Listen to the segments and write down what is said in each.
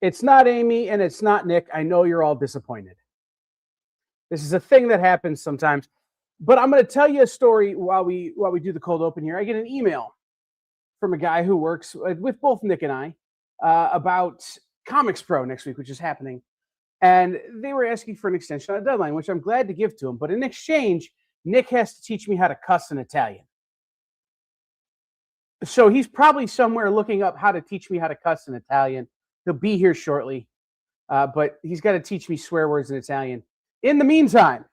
It's not Amy and it's not Nick. I know you're all disappointed. This is a thing that happens sometimes. But I'm going to tell you a story while we do the cold open here. I get an email from a guy who works with both Nick and I about Comics Pro next week, which is happening. And they were asking for an extension on a deadline, which I'm glad to give to him. But in exchange, Nick has to teach me how to cuss in Italian. So he's probably somewhere looking up how to teach me how to cuss in Italian. He'll be here shortly. But he's got to teach me swear words in Italian. In the meantime,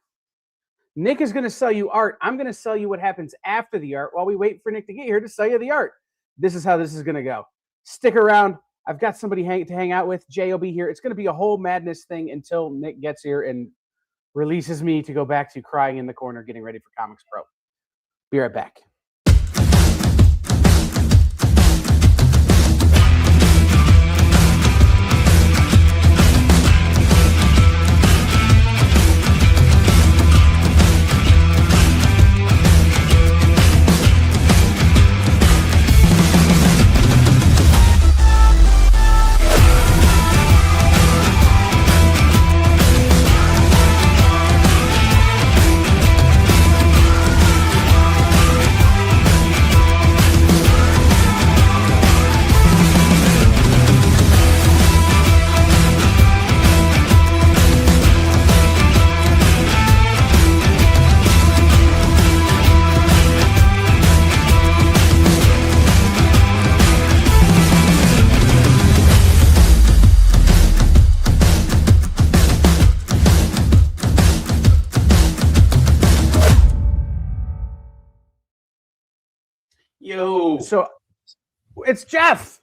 Nick is going to sell you art. I'm going to sell you what happens after the art while we wait for Nick to get here to sell you the art. This is how this is going to go. Stick around. I've got somebody to hang out with. Jay will be here. It's going to be a whole madness thing until Nick gets here and releases me to go back to crying in the corner, getting ready for Comics Pro. Be right back. Yo. So it's Jeff.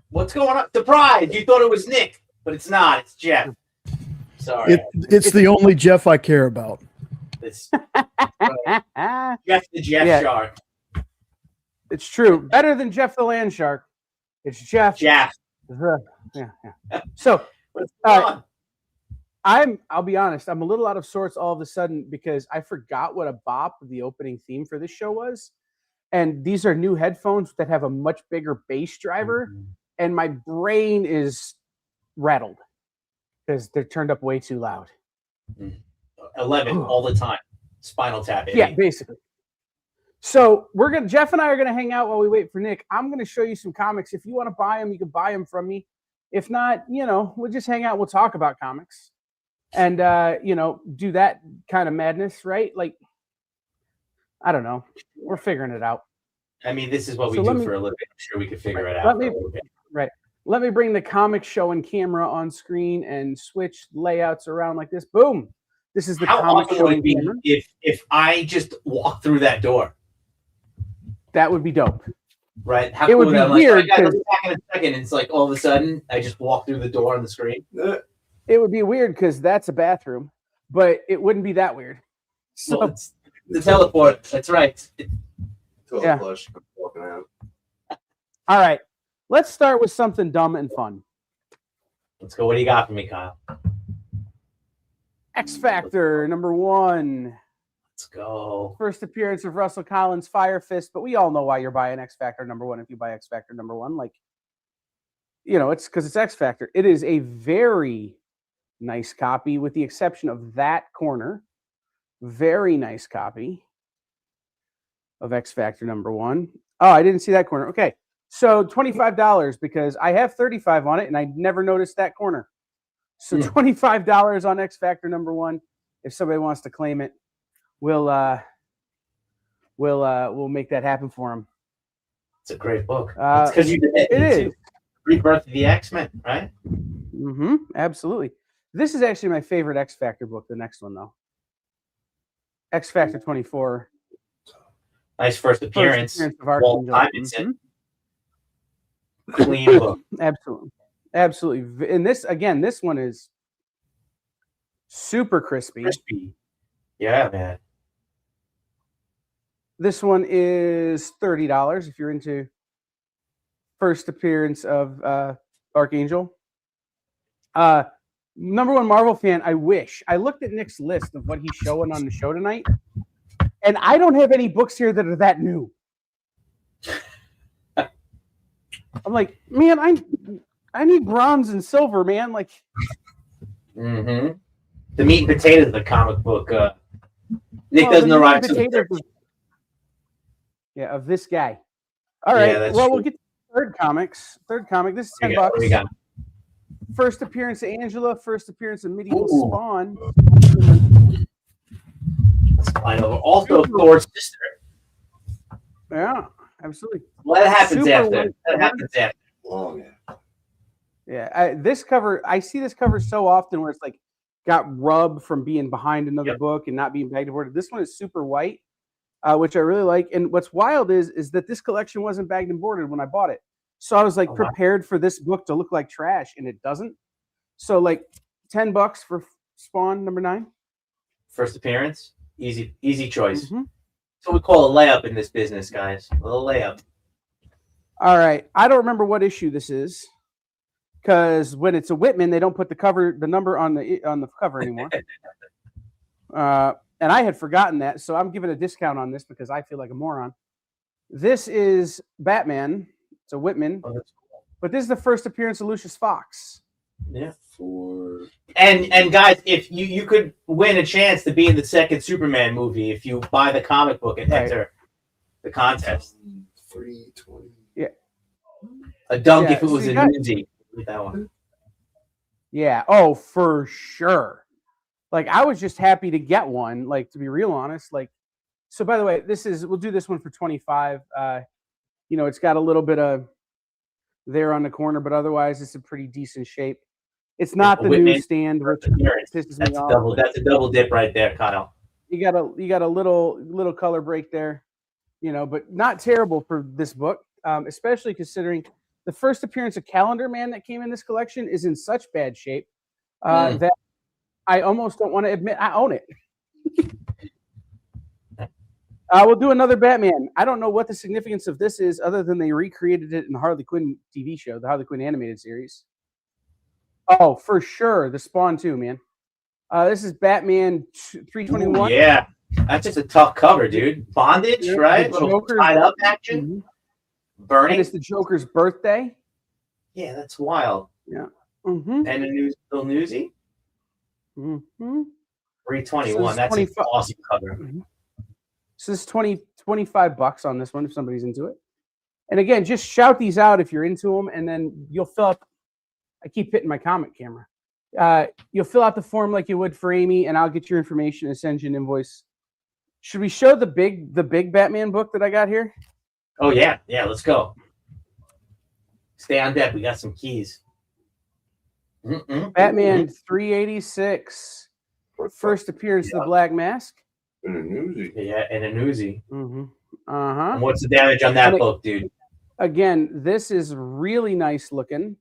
What's going on? Surprise! You thought it was Nick, but it's not. It's Jeff. Sorry. It's the only Jeff I care about. Jeff the Jeff Shark. It's true. Better than Jeff the Land Shark. It's Jeff. Jeff. So I'll be honest, I'm a little out of sorts all of a sudden because I forgot what a bop the opening theme for this show was. And these are new headphones that have a much bigger bass driver. And my brain is rattled because they're turned up way too loud. 11 all the time. Spinal Tap. Baby. Yeah, basically. So Jeff and I are gonna hang out while we wait for Nick. I'm gonna show you some comics. If you want to buy them, you can buy them from me. If not, we'll just hang out. We'll talk about comics, and do that kind of madness, right? Like, I don't know. We're figuring it out. I mean, this is what we do for a living. I'm sure we could figure it out. Let me bring the comic show and camera on screen and switch layouts around like this. Boom. This is the comic show and camera. If I just walk through that door. That would be dope. Right. It would be weird. Like, I'll be back in a second. And it's like all of a sudden I just walk through the door on the screen. It would be weird because that's a bathroom, but it wouldn't be that weird. So well, it's the teleport. That's right. Yeah. All right. Let's start with something dumb and fun. Let's go. What do you got for me, Kyle? X Factor #1. Let's go. First appearance of Russell Collins' Fire Fist, but we all know why you're buying X Factor #1 if you buy X Factor #1. Like, it's because it's X Factor. It is a very nice copy, with the exception of that corner. Very nice copy of X Factor #1. Oh, I didn't see that corner. Okay. So $25 because I have 35 on it and I never noticed that corner. So $25 on X Factor #1. If somebody wants to claim it, we'll make that happen for them. It's a great book. It's because you did it. It is. Rebirth of the X-Men, right? Mm-hmm. Absolutely. This is actually my favorite X Factor book. The next one, though. X Factor 24. Nice first appearance. Of Archangel. Clean book. Absolutely. And this one is super crispy. Yeah, man. This one is $30 if you're into first appearance of Archangel. #1 Marvel fan, I wish. I looked at Nick's list of what he's showing on the show tonight, and I don't have any books here that are that new. I'm like, man, I need bronze and silver, man. Like, The meat and potatoes of the comic book. Nick well, doesn't the meat arrive and to the potatoes third. of this guy. All right. that's Well, true. we'll get to the third comic. This is $10. What do we got? First appearance of Angela. First appearance of Medieval Ooh. Spawn. I know. Also, Thor's sister. Yeah, absolutely. Well, that happens Super after. white That cover. happens after. Oh, yeah. Yeah, this cover, I see this cover so often where it's like got rubbed from being behind another book and not being bagged and boarded. This one is super white, which I really like. And what's wild is that this collection wasn't bagged and boarded when I bought it. So I was like prepared for this book to look like trash, and it doesn't. So like $10 for Spawn #9. First appearance, easy choice. So we call a layup in this business, guys. A little layup. All right, I don't remember what issue this is because when it's a Whitman, they don't put the number on the cover anymore. And I had forgotten that, so I'm giving a discount on this because I feel like a moron. This is Batman. It's a Whitman, but this is the first appearance of Lucius Fox. Yeah. And guys, if you could win a chance to be in the second Superman movie if you buy the comic book and enter the contest. $3.20. Yeah. A dunk if it was a newsie. That one. Yeah. Oh, for sure. Like I was just happy to get one. Like to be real honest. Like, so by the way, we'll do this one for 25. It's got a little bit of there on the corner, but otherwise it's a pretty decent shape. It's not the newsstand, which pisses me off. That's a double dip right there, Kyle. You got a little color break there, but not terrible for this book, especially considering the first appearance of Calendar Man that came in this collection is in such bad shape that I almost don't want to admit I own it. We'll do another Batman. I don't know what the significance of this is other than they recreated it in the Harley Quinn TV show, the Harley Quinn animated series. Oh, for sure. The Spawn 2, man. This is Batman 321. Ooh, yeah. That's just a tough cover, dude. Bondage, right? Little tied up action. Burning. And it's the Joker's birthday. Yeah, that's wild. Yeah. And a little newsie. 321. That's an awesome cover. So this is $25 on this one if somebody's into it. And again, just shout these out if you're into them, and then you'll fill up. I keep hitting my comic camera. You'll fill out the form like you would for Amy, and I'll get your information and send you an invoice. Should we show the big Batman book that I got here? Oh yeah, let's go. Stay on deck. We got some keys. Batman 386. First appearance of the Black Mask. In a newsie. Yeah, in a newsie. And what's the damage on that book, dude? Again, this is really nice looking.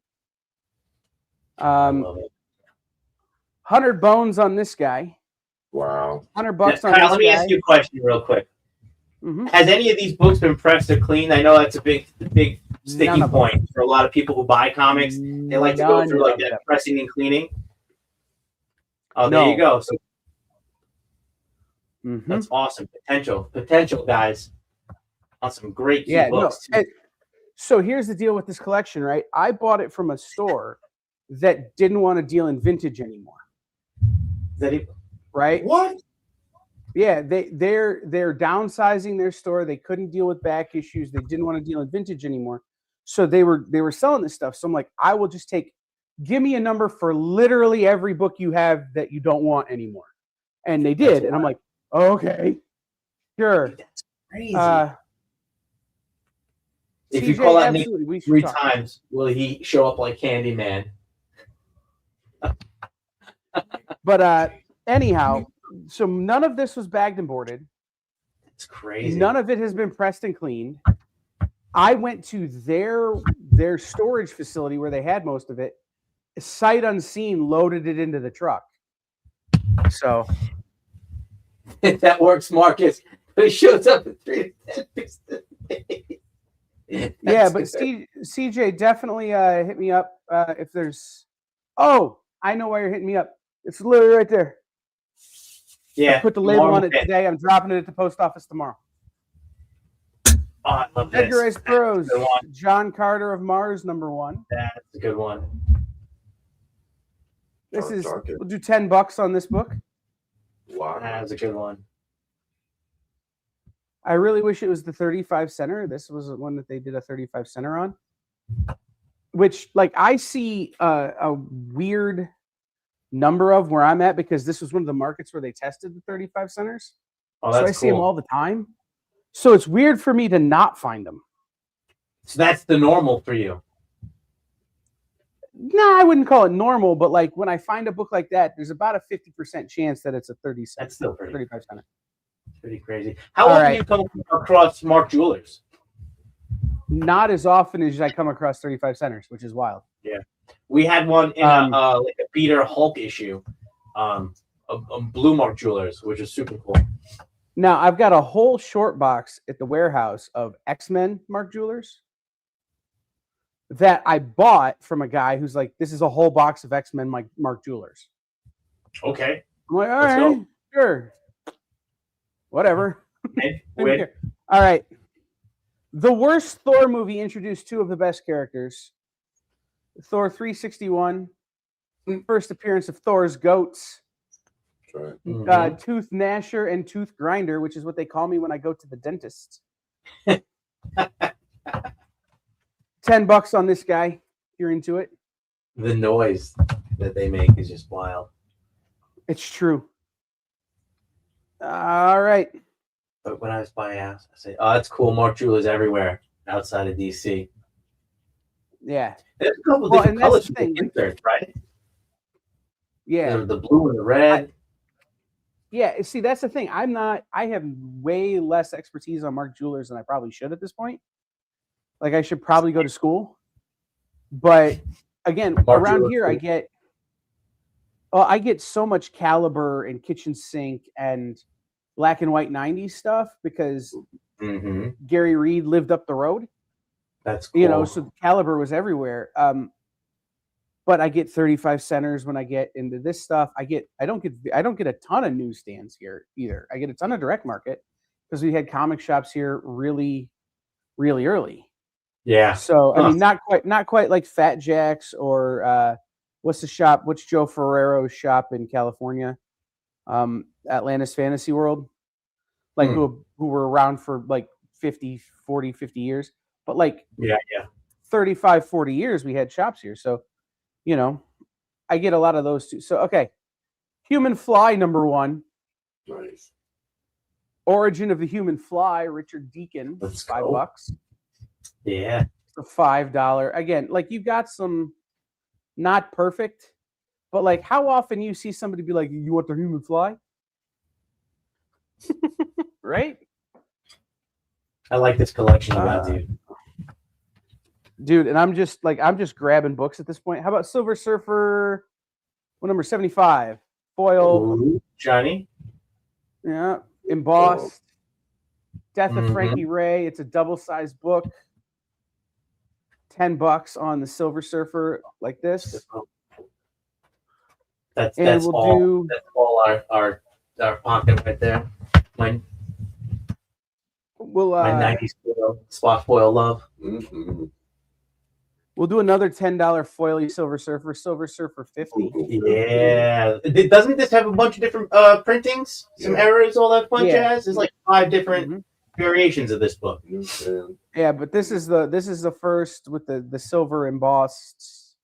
100 bones on this guy. Wow. $100 now, on this Kyle, let me guy. ask you a question real quick. Has any of these books been pressed or cleaned? I know that's a big sticking point for a lot of people who buy comics. They like to go through like that pressing and cleaning. Oh, there you go. So that's awesome. Potential, guys. On some great books. No. So here's the deal with this collection, right? I bought it from a store that didn't want to deal in vintage anymore. Right? What? Yeah, they're downsizing their store. They couldn't deal with back issues. They didn't want to deal in vintage anymore. So they were selling this stuff. So I'm like, I will just give me a number for literally every book you have that you don't want anymore. And they did. And I'm like, okay, sure. That's crazy. If you CJ, call out Nick 3 talk. times, will he show up like Candyman? But anyhow, so none of this was bagged and boarded. It's crazy. None of it has been pressed and cleaned. I went to their storage facility where they had most of it, sight unseen, loaded it into the truck. So that works, Marcus. But it shows up at 3 to 10. Yeah, but CJ, definitely hit me up if there's. Oh, I know why you're hitting me up. It's literally right there. Yeah, I put the label on it today. I'm dropping it at the post office tomorrow. Oh, I love this. Edgar Rice Burroughs, That's a good one. John Carter of Mars, #1. That's a good one. This is, Dark. we'll do $10 on this book. Wow. That's a good one. I really wish it was the 35 center. This was one that they did a 35 center on. Which, like, I see a weird number of where I'm at because this was one of the markets where they tested the 35 centers. Oh, So that's I see them cool. all the time. So it's weird for me to not find them. So that's the normal for you. No, I wouldn't call it normal, but like when I find a book like that, there's about a 50% chance that it's a 30 cent. That's still pretty 35 center. crazy. How often do you come across Mark Jewelers? Not as often as I come across 35 centers, which is wild. Yeah, we had one in like a Peter Hulk issue, a blue Mark Jewelers, which is super cool. Now I've got a whole short box at the warehouse of X-Men Mark Jewelers that I bought from a guy who's like, "This is a whole box of X-Men Mark Jewelers." Okay. I'm like, all Let's right, go. sure, whatever. Win. All right. The worst Thor movie introduced two of the best characters. Thor 361, first appearance of Thor's goats, Right. Tooth Gnasher and Tooth Grinder, which is what they call me when I go to the dentist. $10 on this guy. If you're into it. The noise that they make is just wild. It's true. All right. But when I was buying house, I said, "Oh, that's cool. Mark Jewelers everywhere outside of DC." Yeah. There's a couple Well, different and that's colors the for the thing. inserts, right? Yeah. The blue and the red. Yeah. See, that's the thing. I have way less expertise on Mark Jewelers than I probably should at this point. Like I should probably go to school. But again, around here, I get so much Caliber and Kitchen Sink and black and white 90s stuff because Gary Reed lived up the road. That's cool. You know, so Caliber was everywhere. But I get 35 centers when I get into this stuff. I don't get a ton of newsstands here either. I get a ton of direct market because we had comic shops here really, really early. Yeah. So I mean, not quite like Fat Jack's or what's Joe Ferrero's shop in California? Atlantis Fantasy World, like who were around for like 50 years, but like 35, 40 years we had shops here. So, you know, I get a lot of those too. So, okay. Human Fly #1. Nice. Origin of the Human Fly, Richard Deacon, Let's $5. go. Yeah. For $5. Again, like you got some not perfect, but like how often you see somebody be like, "You want the Human Fly?" Right? I like this collection you got, dude. And I'm just grabbing books at this point. How about Silver Surfer? What number? 75. Foil. Ooh, Johnny. Yeah. Embossed. Death of Frankie Ray. It's a double-sized book. $10 on the Silver Surfer like this. That's we'll all. That's all our pocket right there. My 90s spot foil love. Mm-hmm. We'll do another $10 foily Silver Surfer 50. Yeah. Doesn't this have a bunch of different printings? Some errors, all that fun jazz? There's like 5 different variations of this book. Yeah, but this is the first with the silver embossed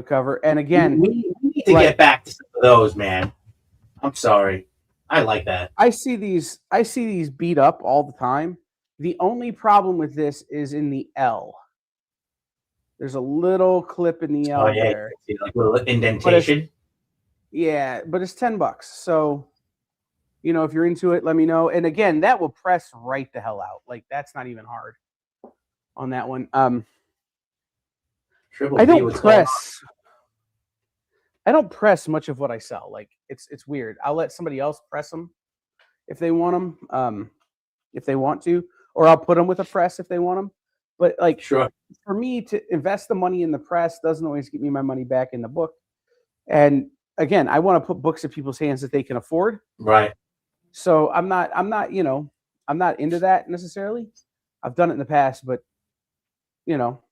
cover. And again, we need to get back to some of those, man. I'm sorry. I like that. I see these beat up all the time. The only problem with this is in the L. There's a little clip in the L there. Like a little indentation. But it's $10. So, you know, if you're into it, let me know. And again, that will press right the hell out. Like that's not even hard on that one. I don't press much of what I sell. Like it's weird. I'll let somebody else press them if they want them, if they want to, or I'll put them with a press if they want them. But like, for me to invest the money in the press doesn't always get me my money back in the book. And again, I want to put books in people's hands that they can afford. Right. So I'm not I'm not into that necessarily. I've done it in the past, but you know,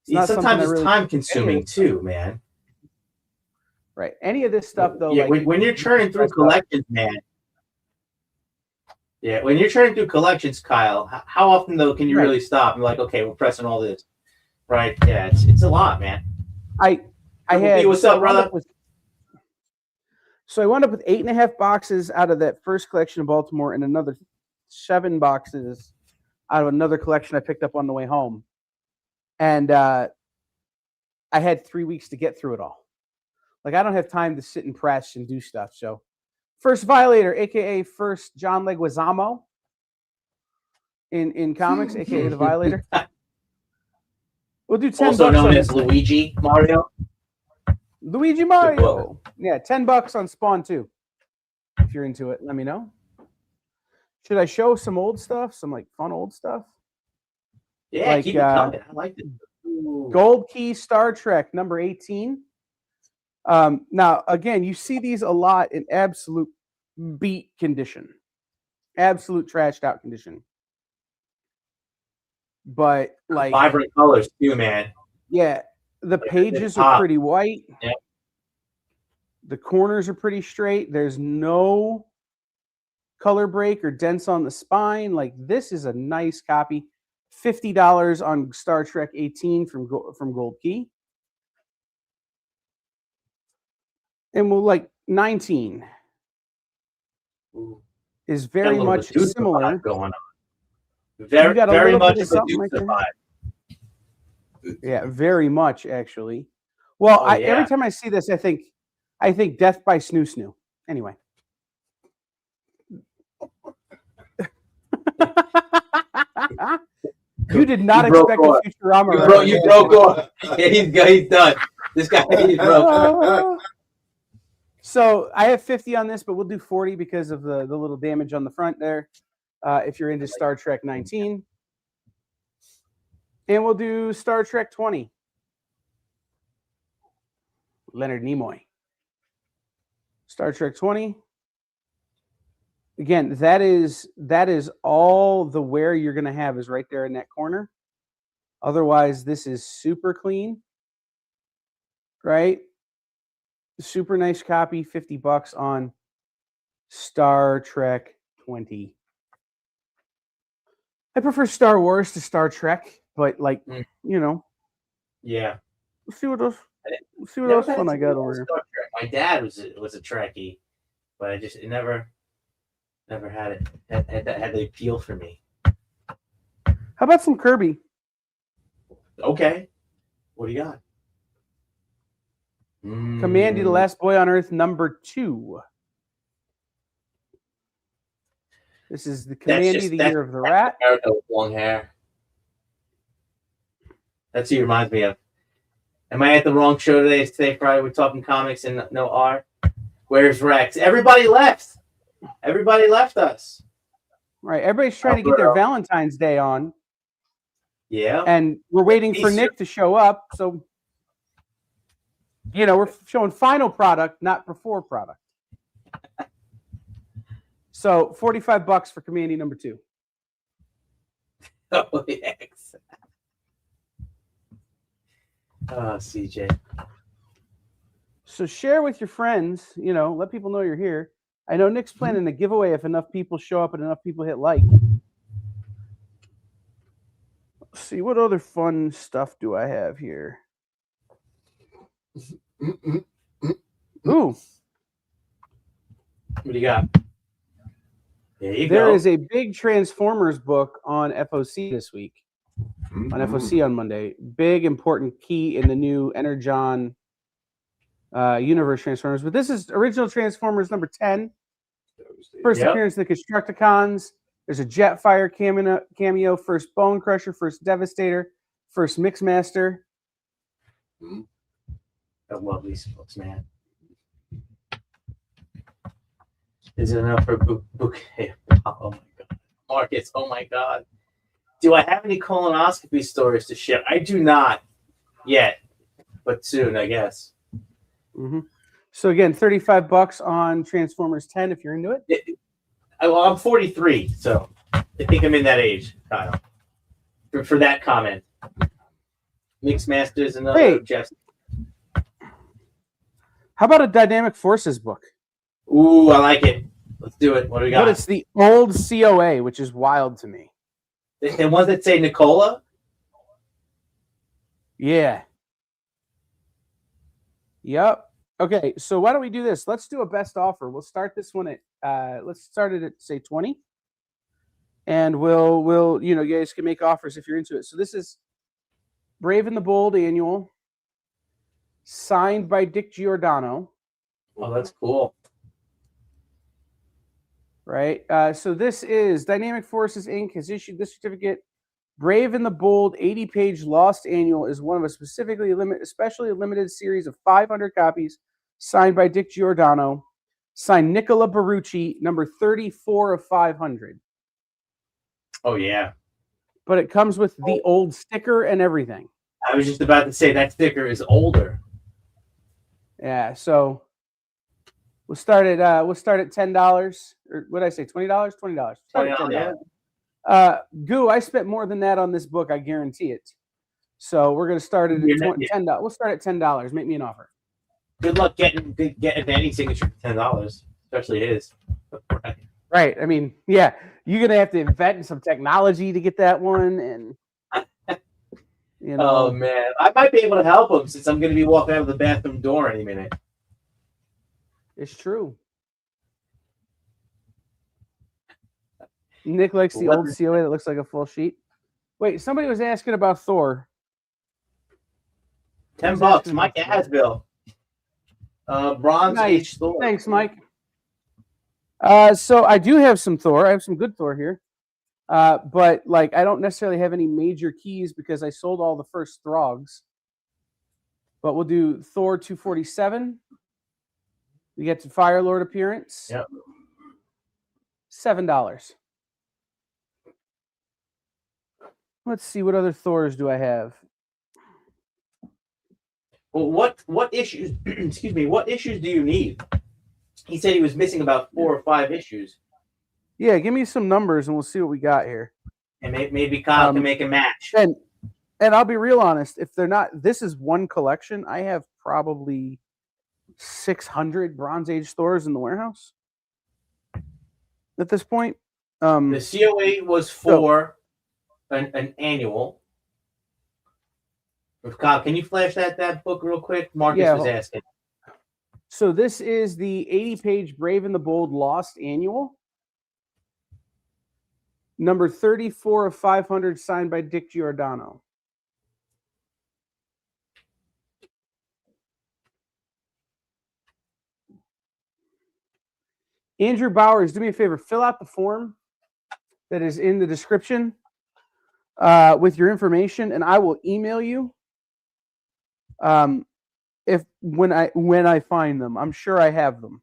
sometimes it's time consuming too, man. Right. Any of this stuff though, yeah, like when you're churning through collections, man. Yeah, when you're churning through collections, Kyle, how often though can you really stop and like, okay, we're pressing all this, right? Yeah, it's a lot, man. I had what's up, brother? So I wound up with 8.5 boxes out of that first collection in Baltimore, and another 7 boxes out of another collection I picked up on the way home. And I had 3 weeks to get through it all. Like, I don't have time to sit and press and do stuff. So, first Violator, aka first John Leguizamo in comics, aka the Violator. We'll do 10 also bucks known on as Luigi Mario. Luigi Mario. Yeah, $10 on Spawn 2. If you're into it, let me know. Should I show some old stuff? Some like fun old stuff? Yeah, like, keep it coming. I like it. Gold Key Star Trek number 18. Now, again, you see these a lot in absolute beat condition. Absolute trashed out condition. But like vibrant colors too, man. Yeah. The pages are pretty white. Yeah. The corners are pretty straight. There's no color break or dents on the spine. Like, this is a nice copy. $50 on Star Trek 18 from Gold Key. And we'll like 19 is very much similar. Going on. Very much of a vibe. Yeah, very much actually. Well, every time I see this, I think Death by Snoo Snoo. Anyway. You did not expect a Futurama. You broke off. Yeah, he's done. This guy, he's broke. So I have 50 on this, but we'll do 40 because of the little damage on the front there. If you're into Star Trek 19. And we'll do Star Trek 20. Leonard Nimoy. Star Trek 20. Again, that is all the wear you're going to have is right there in that corner. Otherwise, this is super clean. Right? Super nice copy, $50 on Star Trek 20. I prefer Star Wars to Star Trek, but like, you know. Yeah. Let's see what else fun I got over here. My dad was a Trekkie, but I just never had it. Had the appeal for me. How about some Kirby? Okay. What do you got? Commandy, the Last Boy on Earth, number 2. This is the Commandy, the Year of the Rat. America with long hair. That's who he reminds me of. Am I at the wrong show today? Today, Friday, we're talking comics and no R. Where's Rex? Everybody left. Everybody left us. Right. Everybody's trying to get their Valentine's Day on. Yeah. And we're waiting for Nick to show up. So, you know, we're showing final product, not before product. So $45 for Commandy number 2. Oh, yes. Oh, CJ. So share with your friends, you know, let people know you're here. I know Nick's planning a giveaway if enough people show up and enough people hit like. Let's see, what other fun stuff do I have here? Ooh. What do you got? There is a big Transformers book on FOC this week. On FOC on Monday. Big, important key in the new Energon Universe Transformers. But this is original Transformers number 10. First appearance in the Constructicons. There's a Jetfire cameo. First Bone Crusher. First Devastator. First Mixmaster. I love these books, man. Is it enough for bouquet? Oh my god, Marcus! Oh my god. Do I have any colonoscopy stories to ship? I do not yet, but soon, I guess. So again, $35 on Transformers 10 if you're into it. I'm 43, so I think I'm in that age, Kyle. For that comment. Mixed Masters and other Jeffs. How about a Dynamic Forces book? Ooh, I like it. Let's do it. What do we got? But it's the old COA, which is wild to me. The ones that say Nicola? Yeah. Yep. Okay, so why don't we do this? Let's do a best offer. We'll start this one at let's start it at say 20. And we'll you guys can make offers if you're into it. So this is Brave and the Bold annual, signed by Dick Giordano. Oh, that's cool. Right. So this is Dynamic Forces Inc. has issued this certificate. Brave and the Bold 80-page Lost Annual is one of a especially limited series of 500 copies signed by Dick Giordano, signed Nicola Barrucci, number 34 of 500. Oh, yeah. But it comes with the old sticker and everything. I was just about to say that sticker is older. Yeah, so we'll start at $10. Or what did I say? $20? $20. Yeah. Goo, I spent more than that on this book, I guarantee it. So we're gonna start it at $10. We'll start at $10. Make me an offer. Good luck getting any signature for $10, especially his. Right. I mean, yeah, you're gonna have to invent some technology to get that one, and Oh man, I might be able to help him since I'm gonna be walking out of the bathroom door any minute. It's true. Nick likes the old COA that looks like a full sheet. Wait, somebody was asking about Thor. $10, Mike Asbill. Bronze Age Thor. Thanks, Mike. So I do have some Thor. I have some good Thor here. But like I don't necessarily have any major keys because I sold all the first Throgs. But we'll do Thor 247. We get to Fire Lord appearance. Yep. $7. Let's see, what other Thors do I have? Well, what issues? Excuse me. What issues do you need? He said he was missing about 4 or 5 issues. Yeah, give me some numbers and we'll see what we got here. And maybe Kyle can make a match. And I'll be real honest, if they're not, this is one collection. I have probably 600 Bronze Age Thors in the warehouse at this point. The COA was for an annual. Kyle, can you flash that book real quick? Marcus was asking. So this is the 80-page Brave and the Bold Lost Annual. Number 34 of 500, signed by Dick Giordano. Andrew Bowers, do me a favor. Fill out the form that is in the description with your information, and I will email you when I find them. I'm sure I have them.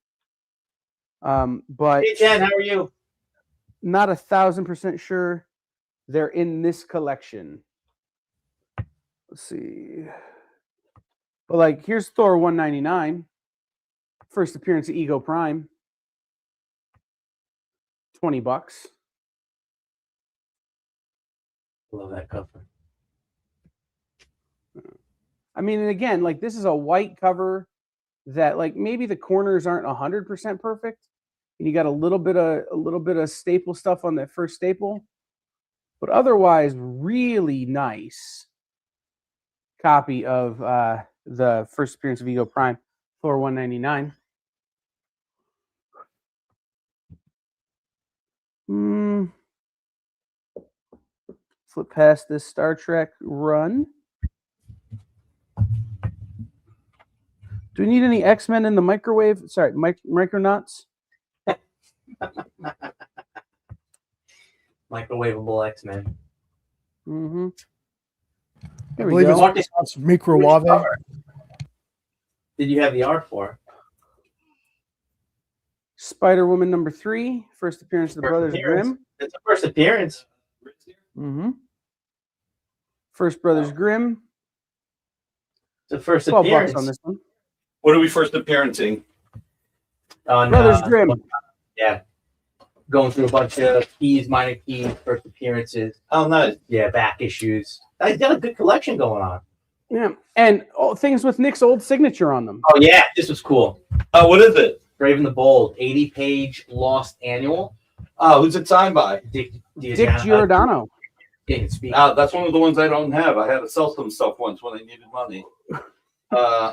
But hey, Jen, how are you? Not 1,000% sure they're in this collection. Let's see. But like, here's Thor 199. First appearance of Ego Prime. $20. Love that cover. I mean, and again, like this is a white cover that like maybe the corners aren't 100% perfect. And you got a little bit of staple stuff on that first staple, but otherwise really nice copy of the first appearance of Ego Prime, Thor 199. Flip past this Star Trek run. Do we need any X-Men in the microwave? Sorry, Micronauts. Microwavable X-Men. Mm-hmm. I believe it's microwave. Did you have the art for? Spider-Woman number 3, first appearance of the Brothers Grimm. It's the first appearance. Mm-hmm. First Brothers Grimm. It's the first $12 appearance on this one. What are we first appearancing? On Brothers Grimm. Yeah. going through a bunch of keys, minor keys, first appearances. Oh, nice. Yeah, back issues. He's got a good collection going on. Yeah, and things with Nick's old signature on them. Oh yeah, this was cool. Oh, what is it? Brave and the Bold, 80-page Lost Annual. Oh, who's it signed by? Dick Giordano. Yeah, can speak. That's one of the ones I don't have. I had to sell some stuff once when I needed money.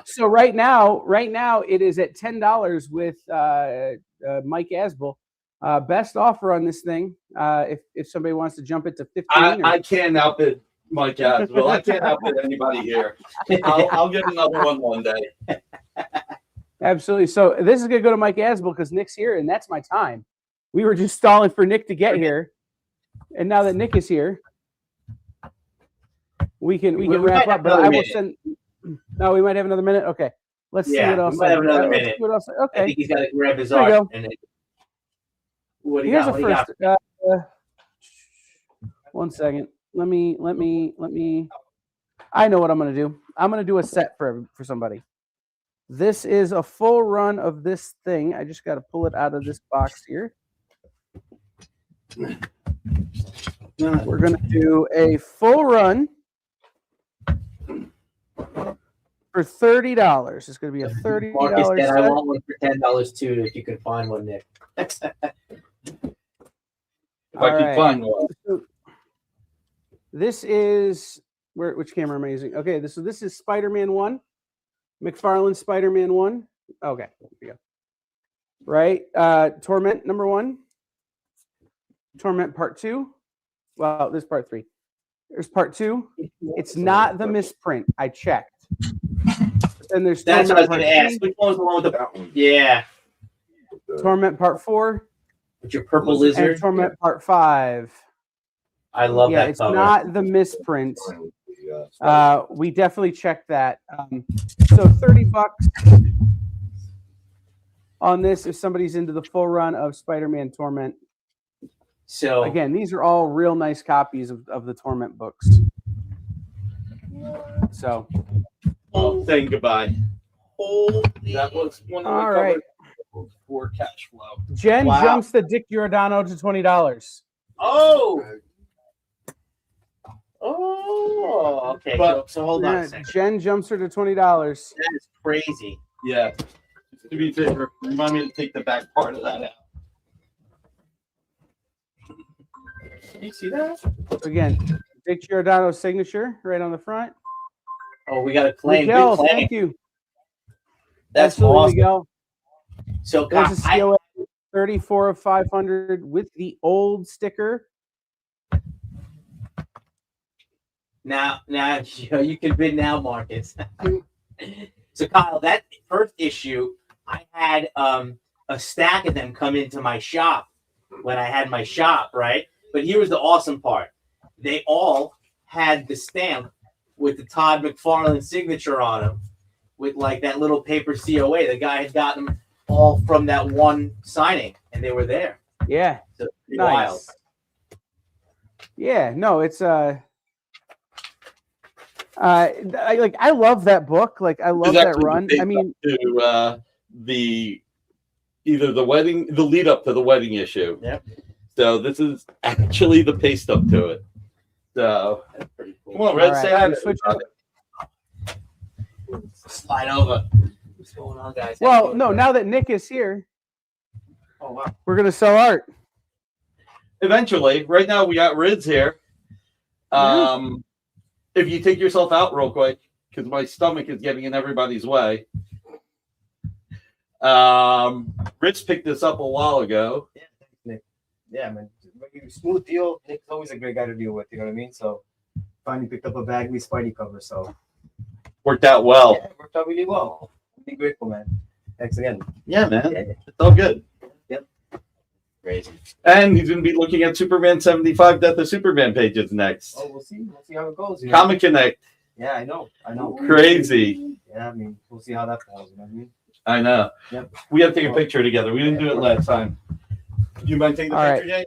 So right now it is at $10 with Mike Asbel. Best offer on this thing. If somebody wants to jump it to 15. I can't outbid Mike Asbel. I can't outbid anybody here. I'll get another one day. Absolutely. So this is gonna go to Mike Asbel because Nick's here, and that's my time. We were just stalling for Nick to get here, and now that Nick is here, we can wrap up. But I will send. No, we might have another minute. Okay, let's see what else. We might have another minute. Okay, I think he's got to grab his there art. you go. Here's a first. One second. Let me. I know what I'm gonna do. I'm gonna do a set for somebody. This is a full run of this thing. I just got to pull it out of this box here. We're going to do a full run for $30. It's going to be a $30 Marcus set. I want one for $10 too, if you can find one, Nick. If I can find one. This is which camera am I using? Okay, this is Spider-Man 1. McFarlane Spider-Man 1. Okay, there we go. Right. Torment number 1. Torment part 2. Well, this is part 3. There's part 2. It's not the misprint. I checked. And there's that's what I was going to Torment ask. Which one was the one with the Yeah. Torment part 4. With your purple lizard. And Torment part 5. I love that it's cover. not the misprint. We definitely checked that. So $30 on this if somebody's into the full run of Spider-Man Torment. So again, these are all real nice copies of the Torment books. So saying goodbye. That was one of the right. covers for cash flow. Jen jumps the Dick Giordano to $20. Oh, okay. But, so hold on a second. Jen jumps her to $20. That is crazy. Yeah. To be fair, remind me to take the back part of that out. You see that? Again, Dick Giordano signature right on the front. Oh, we got a claim. Miguel, Good claim. thank you. That's Absolutely, awesome. Miguel. So there's a COA 34 of 500 with the old sticker. Now you can bid now, Marcus. So Kyle, that first issue, I had a stack of them come into my shop when I had my shop, right? But here was the awesome part. They all had the stamp with the Todd McFarlane signature on them, with like that little paper COA. The guy had gotten them all from that one signing, and they were there. Yeah, so nice. Wild. Yeah, no, it's I love that book. Like I love that run. I mean, to the lead up to the wedding issue. Yep. So this is actually the paste up to it. So that's pretty cool. Come on, Red, say hi. Slide over. What's going on, guys? Well, no, now that Nick is here, we're gonna sell art. Eventually, right now we got Rids here. If you take yourself out real quick, because my stomach is getting in everybody's way. Rich picked this up a while ago. Yeah, thanks, Nick. Yeah, man. Smooth deal. Nick's always a great guy to deal with, you know what I mean? So finally picked up a bag with Spidey cover, so worked out well. Yeah, it worked out really well. Really grateful, man. Thanks again. Yeah, man. Yeah. It's all good. Yep. Crazy. And he's gonna be looking at Superman 75 Death of Superman pages next. Oh, we'll see. We'll see how it goes. You know? Comic Connect. Yeah, I know. Crazy. Yeah, I mean, we'll see how that falls, you know what I mean? I know. Yep. We have to take a picture together. We didn't do it last time. You mind taking the All picture, Jay?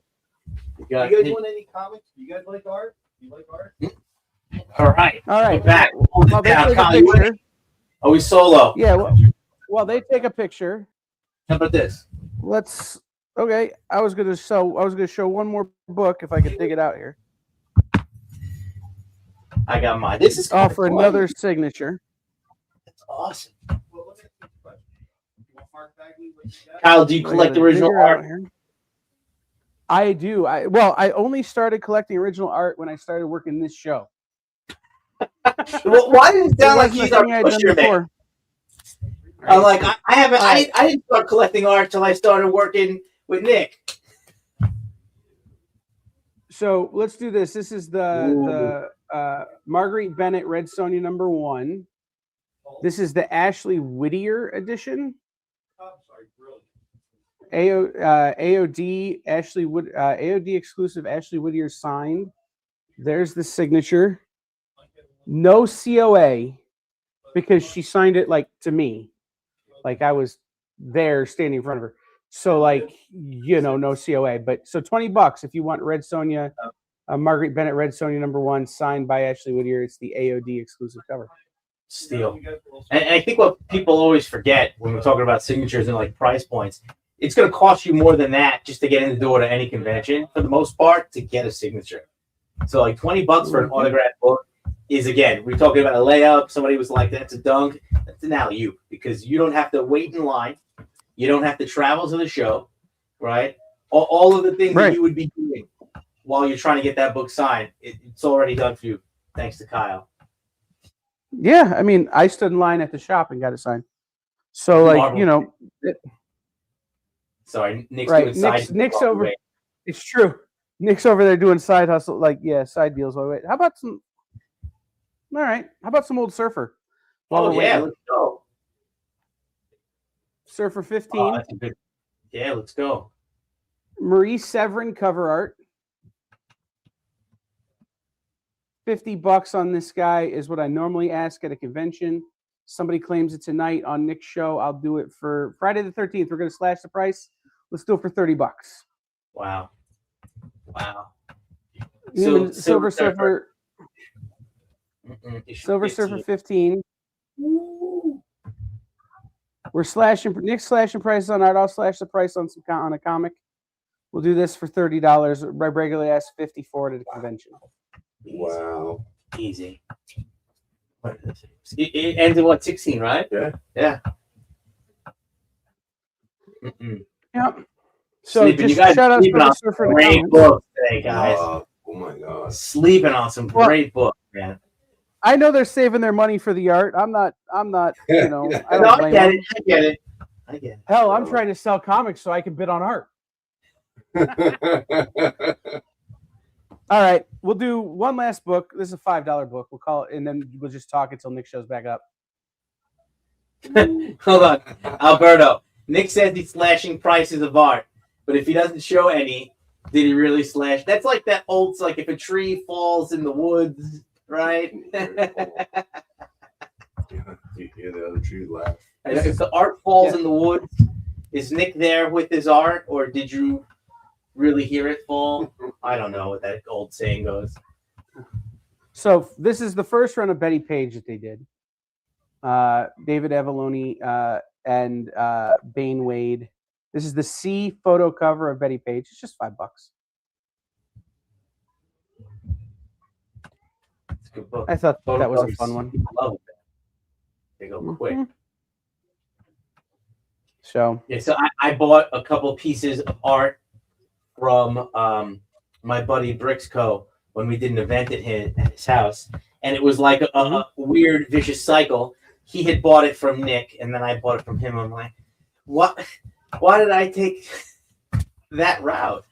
You guys want any comics? You guys like art? You like art? All right. We're back. Well, they take a picture. Are we solo? Yeah. Well, they take a picture. How about this? Let's Okay, I was gonna show one more book if I could dig it out here. I got mine. This is for another signature. That's awesome. Kyle, do you collect original art? I do. I only started collecting original art when I started working this show. Well, why didn't it sound like he's our pusher, man? I'm like, I didn't start collecting art till I started working with Nick. So let's do this. This is the Marguerite Bennett Red Sonja #1. This is the Ashley Whittier edition. AOD AOD exclusive Ashley Whittier signed. There's the signature. No COA because she signed it like to me, like I was there standing in front of her. So like no COA. But so $20 if you want Red Sonja, Marguerite Bennett Red Sonja #1 signed by Ashley Whittier. It's the AOD exclusive cover. Steal. And I think what people always forget when we're talking about signatures and like price points, it's going to cost you more than that just to get in the door to any convention for the most part to get a signature. So like $20 for an autographed book is, again, we're talking about a layup. Somebody was like, that's a dunk. That's an alley-oop because you don't have to wait in line. You don't have to travel to the show, right? All of the things that you would be doing while you're trying to get that book signed, it's already done for you, thanks to Kyle. Yeah, I mean, I stood in line at the shop and got it signed. So, like, Sorry, Nick's doing side. Nick's over. It's true. Nick's over there doing side hustle, side deals. Wait, how about some? All right, how about some old Surfer? Let's go. Surfer 15. Yeah, let's go. Marie Severin cover art. $50 on this guy is what I normally ask at a convention. Somebody claims it tonight on Nick's show. I'll do it for Friday the 13th. We're going to slash the price. Let's do it for $30. Wow. Silver Surfer. Silver Surfer 15. We're slashing. Nick's slashing prices on art. I'll slash the price on a comic. We'll do this for $30. I regularly ask $54 at a convention. Wow. Easy. It ends at 16, right? Yeah. Yep. So sleeping. Just shout out to Surfer great books today, guys. Oh my God. Sleeping on some great books, man. I know they're saving their money for the art. I'm not. I don't blame I get it. Hell, I'm trying to sell comics so I can bid on art. All right, we'll do one last book. This is a $5 book. We'll call it, and then we'll just talk until Nick shows back up. Hold on, Alberto. Nick says he's slashing prices of art, but if he doesn't show any, did he really slash? That's like that old, like if a tree falls in the woods, right? You hear the other tree laugh. If the art falls in the woods, is Nick there with his art, or did you really hear it fall? I don't know what that old saying goes. So this is the first run of Betty Page that they did. David Avalone and Bane Wade. This is the C photo cover of Betty Page. It's just $5. It's a good book. I thought that was a fun one. Love it. They go quick. So I bought a couple pieces of art from my buddy Brixco when we did an event at his house, and it was like a weird vicious cycle. He had bought it from Nick, and then I bought it from him. I'm like, what? Why did I take that route?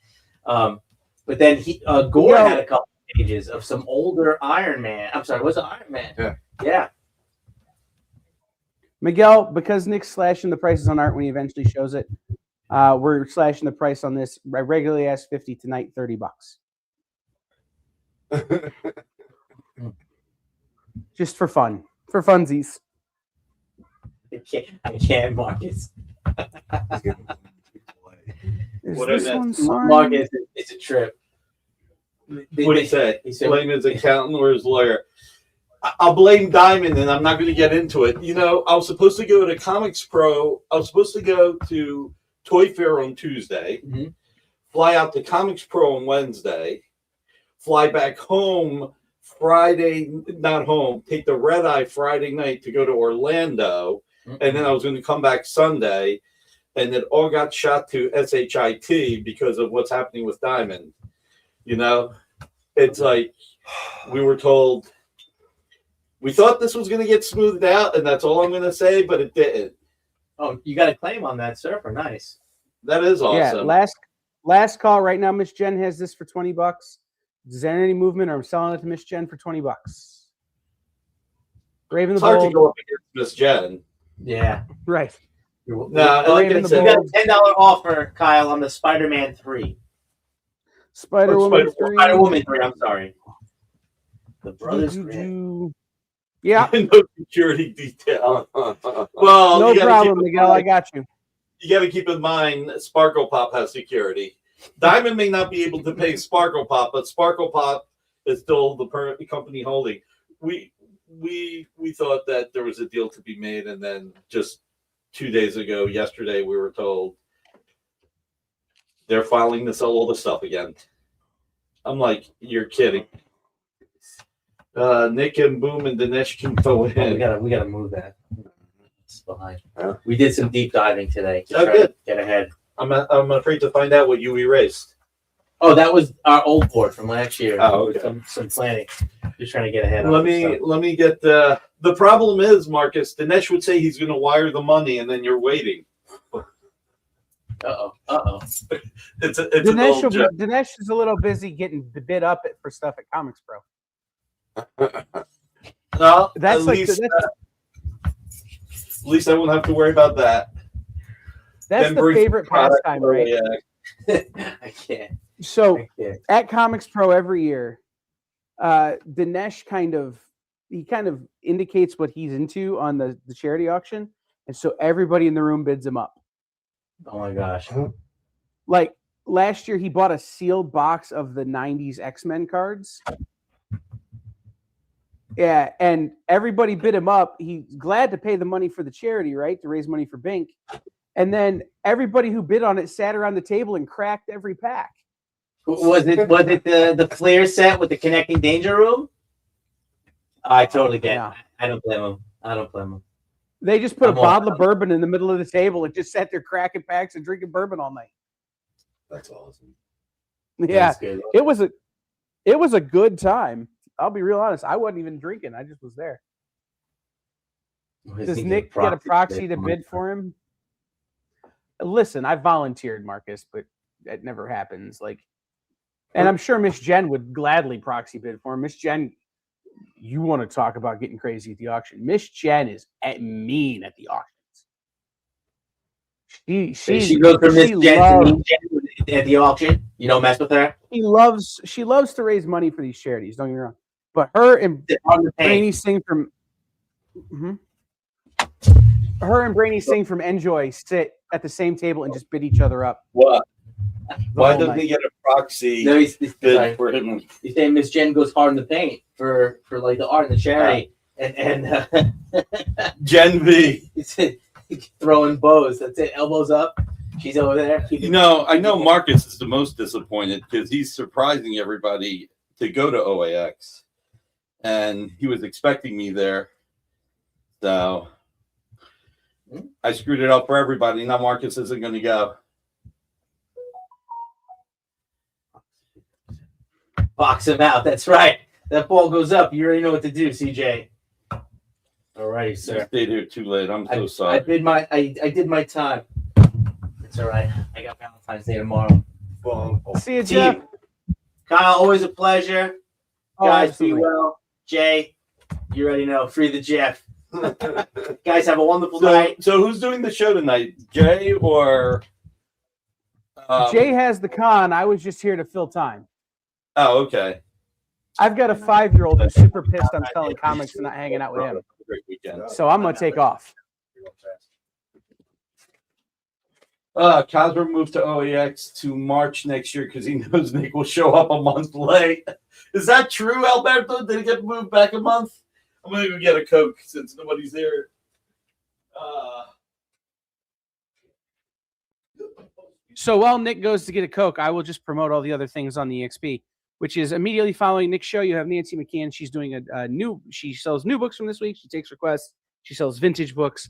But then Gore had a couple pages of some older Iron Man. I'm sorry, was it Iron Man? Yeah. Miguel, because Nick's slashing the prices on art when he eventually shows it, we're slashing the price on this. I regularly ask $50 tonight, $30. Just for fun, for funsies. I can't, Marcus. What is that? Marcus, it's a trip. What did he say? Blame his accountant or his lawyer. I'll blame Diamond, and I'm not going to get into it. I was supposed to go to Comics Pro. I was supposed to go to Toy Fair on Tuesday, fly out to Comics Pro on Wednesday, fly back home Friday, not home, take the red eye Friday night to go to Orlando, and then I was going to come back Sunday, and it all got shot to SHIT because of what's happening with Diamond. You know, it's like we were told, we thought this was going to get smoothed out, and that's all I'm going to say, but it didn't. Oh, you got a claim on that, Surfer. Nice. That is awesome. Yeah, last call right now. Miss Jen has this for $20. Is there any movement, or I'm selling it to Miss Jen for $20? Raven the It's hard to Bold. go up against Miss Jen. Yeah. Right. No, like I You said, got a $10 offer, Kyle, on the Spider-Man 3. Spider-Woman 3. Spider-Woman 3, I'm sorry. The Brothers Grimm. Yeah. No security detail. Well, No you gotta problem, keep in Miguel. I mind- got you. You got to keep in mind, Sparkle Pop has security. Diamond may not be able to pay Sparkle Pop, but Sparkle Pop is still the company holding. We thought that there was a deal to be made, and then just 2 days ago, yesterday, we were told they're filing to sell all the stuff again. I'm like, you're kidding. Nick and Boom and Dinesh can go Oh, in. we gotta move that. It's behind. Huh? We did some deep diving today to Oh, try good. to get ahead. I'm afraid to find out what you erased. Oh, that was our old board from last year. Oh, okay. Some planning. Just trying to get ahead. Let me get the problem is, Marcus, Dinesh would say he's going to wire the money, and then you're waiting. Uh oh. It's an old joke. Dinesh is a little busy getting bid up for stuff at Comics Pro. No, That's at like least at least I won't have to worry about that. that's Then the bring favorite product pastime, over, right? yeah. I can't. So I can't. at Comics Pro every year, Dinesh kind of indicates what he's into on the charity auction, and so everybody in the room bids him up. Oh my gosh. Like last year, he bought a sealed box of the '90s X-Men cards. Yeah, and everybody bid him up. He's glad to pay the money for the charity, right, to raise money for Bink. And then everybody who bid on it sat around the table and cracked every pack. Was it the Flair set with the connecting danger room? I totally get Yeah. it. I don't blame him. They just put I'm a bottle of bourbon in the middle of the table and just sat there cracking packs and drinking bourbon all night. That's awesome. Yeah, That's good. it was a good time. I'll be real honest. I wasn't even drinking. I just was there. Does Nick get a proxy to bid for him? Listen, I volunteered, Marcus, but that never happens. And I'm sure Miss Jen would gladly proxy bid for him. Miss Jen, you want to talk about getting crazy at the auction? Miss Jen is mean at the auctions. She goes from Miss Jen to Mean Jen at the auction. You don't mess with her. She loves to raise money for these charities. Don't get me wrong, but her and Brainy Singh from Enjoy sit at the same table and just bid each other up. What? Why whole doesn't night. he get a proxy No, he's bid for him? He's saying Miss Jen goes hard in the paint for like the art and the charity, and Gen V. he's throwing bows. That's it, elbows up. She's over there. You know, I know Marcus is the most disappointed because he's surprising everybody to go to OAX, and he was expecting me there. So I screwed it up for everybody. Now Marcus isn't going to go. Box him out. That's right. That ball goes up. You already know what to do, CJ. All right, I sir. stayed here too late. I'm so I sorry. did my time. It's all right. I got Valentine's Day tomorrow. See you, Jeff. Kyle, always a pleasure. Oh, Guys, absolutely. be well. Jay, you already know. Free the Jeff. Guys, have a wonderful night. So who's doing the show tonight? Jay or Jay has the con. I was just here to fill time. Oh, okay. I've got a 5-year-old who's super pissed I'm selling comics and not hanging out with him. Great weekend. So I'm gonna take off. Cosmo moved to OEX to March next year because he knows Nick will show up a month late. Is that true, Alberto? Did it get moved back a month? I'm gonna go get a Coke since nobody's there. So while Nick goes to get a Coke, I will just promote all the other things on the EXP, which is immediately following Nick's show. You have Nancy McCann. She's doing she sells new books from this week. She takes requests. She sells vintage books.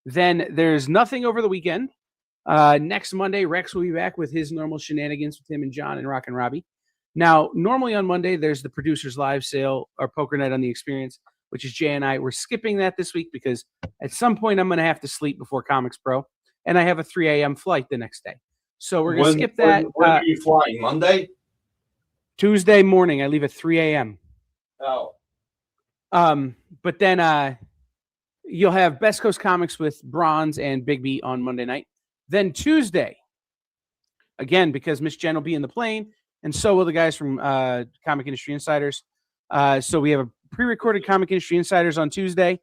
Then there's nothing over the weekend. Next Monday, Rex will be back with his normal shenanigans with him and John and Rock and Robbie. Now, normally on Monday, there's the Producers Live sale or Poker Night on the Experience, which is Jay and I. We're skipping that this week because at some point I'm going to have to sleep before Comics Pro, and I have a 3 a.m. flight the next day. So we're going to skip that. When are you flying? Monday? Tuesday morning. I leave at 3 a.m. Oh. But then you'll have Best Coast Comics with Bronze and Big B on Monday night. Then Tuesday, again, because Miss Jen will be in the plane, and so will the guys from Comic Industry Insiders. So we have a pre-recorded Comic Industry Insiders on Tuesday,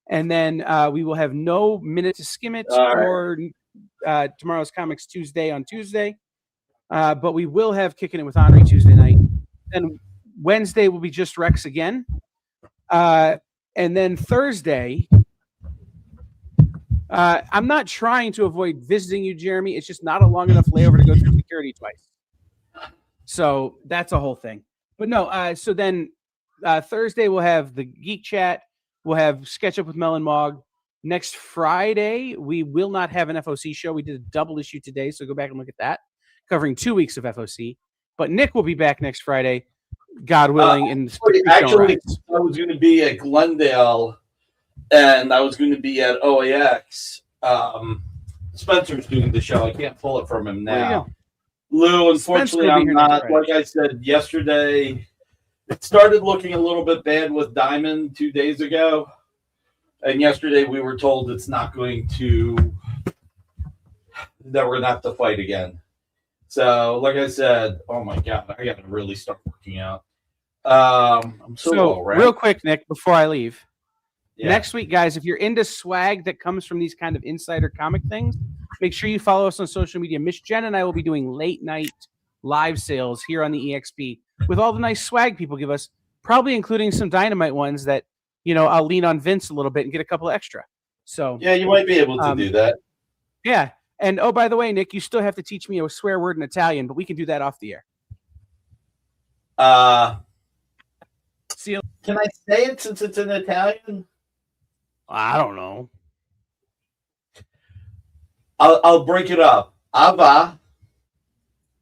and then we will have no Minute to Skim It or Tomorrow's Comics Tuesday on Tuesday. But we will have Kicking It with Henri Tuesday night. Then Wednesday will be just Rex again. And then Thursday, I'm not trying to avoid visiting you, Jeremy. It's just not a long enough layover to go through security twice. So that's a whole thing. But no, so then Thursday we'll have the Geek Chat. We'll have Sketch Up with Mel and Mog. Next Friday, we will not have an FOC show. We did a double issue today, so go back and look at that, covering 2 weeks of FOC. But Nick will be back next Friday, God willing. Actually, I was going to be at Glendale, and I was going to be at OAX. Spencer's doing the show. I can't pull it from him now. Lou, unfortunately, I'm not. Like I said yesterday, it started looking a little bit bad with Diamond 2 days ago. And yesterday we were told it's not going to, that we're going to have to fight again. So, like I said, oh my God, I got to really start working out. I'm so low, right? Real quick, Nick, before I leave. Yeah. Next week, guys, if you're into swag that comes from these kind of insider comic things, make sure you follow us on social media. Miss Jen and I will be doing late night live sales here on the EXP with all the nice swag people give us, probably including some Dynamite ones that, you know, I'll lean on Vince a little bit and get a couple extra. So yeah, you might be able to do that. Yeah. And oh, by the way, Nick, you still have to teach me a swear word in Italian, but we can do that off the air. Can I say it since it's in Italian? I don't know. I'll break it up. Ava.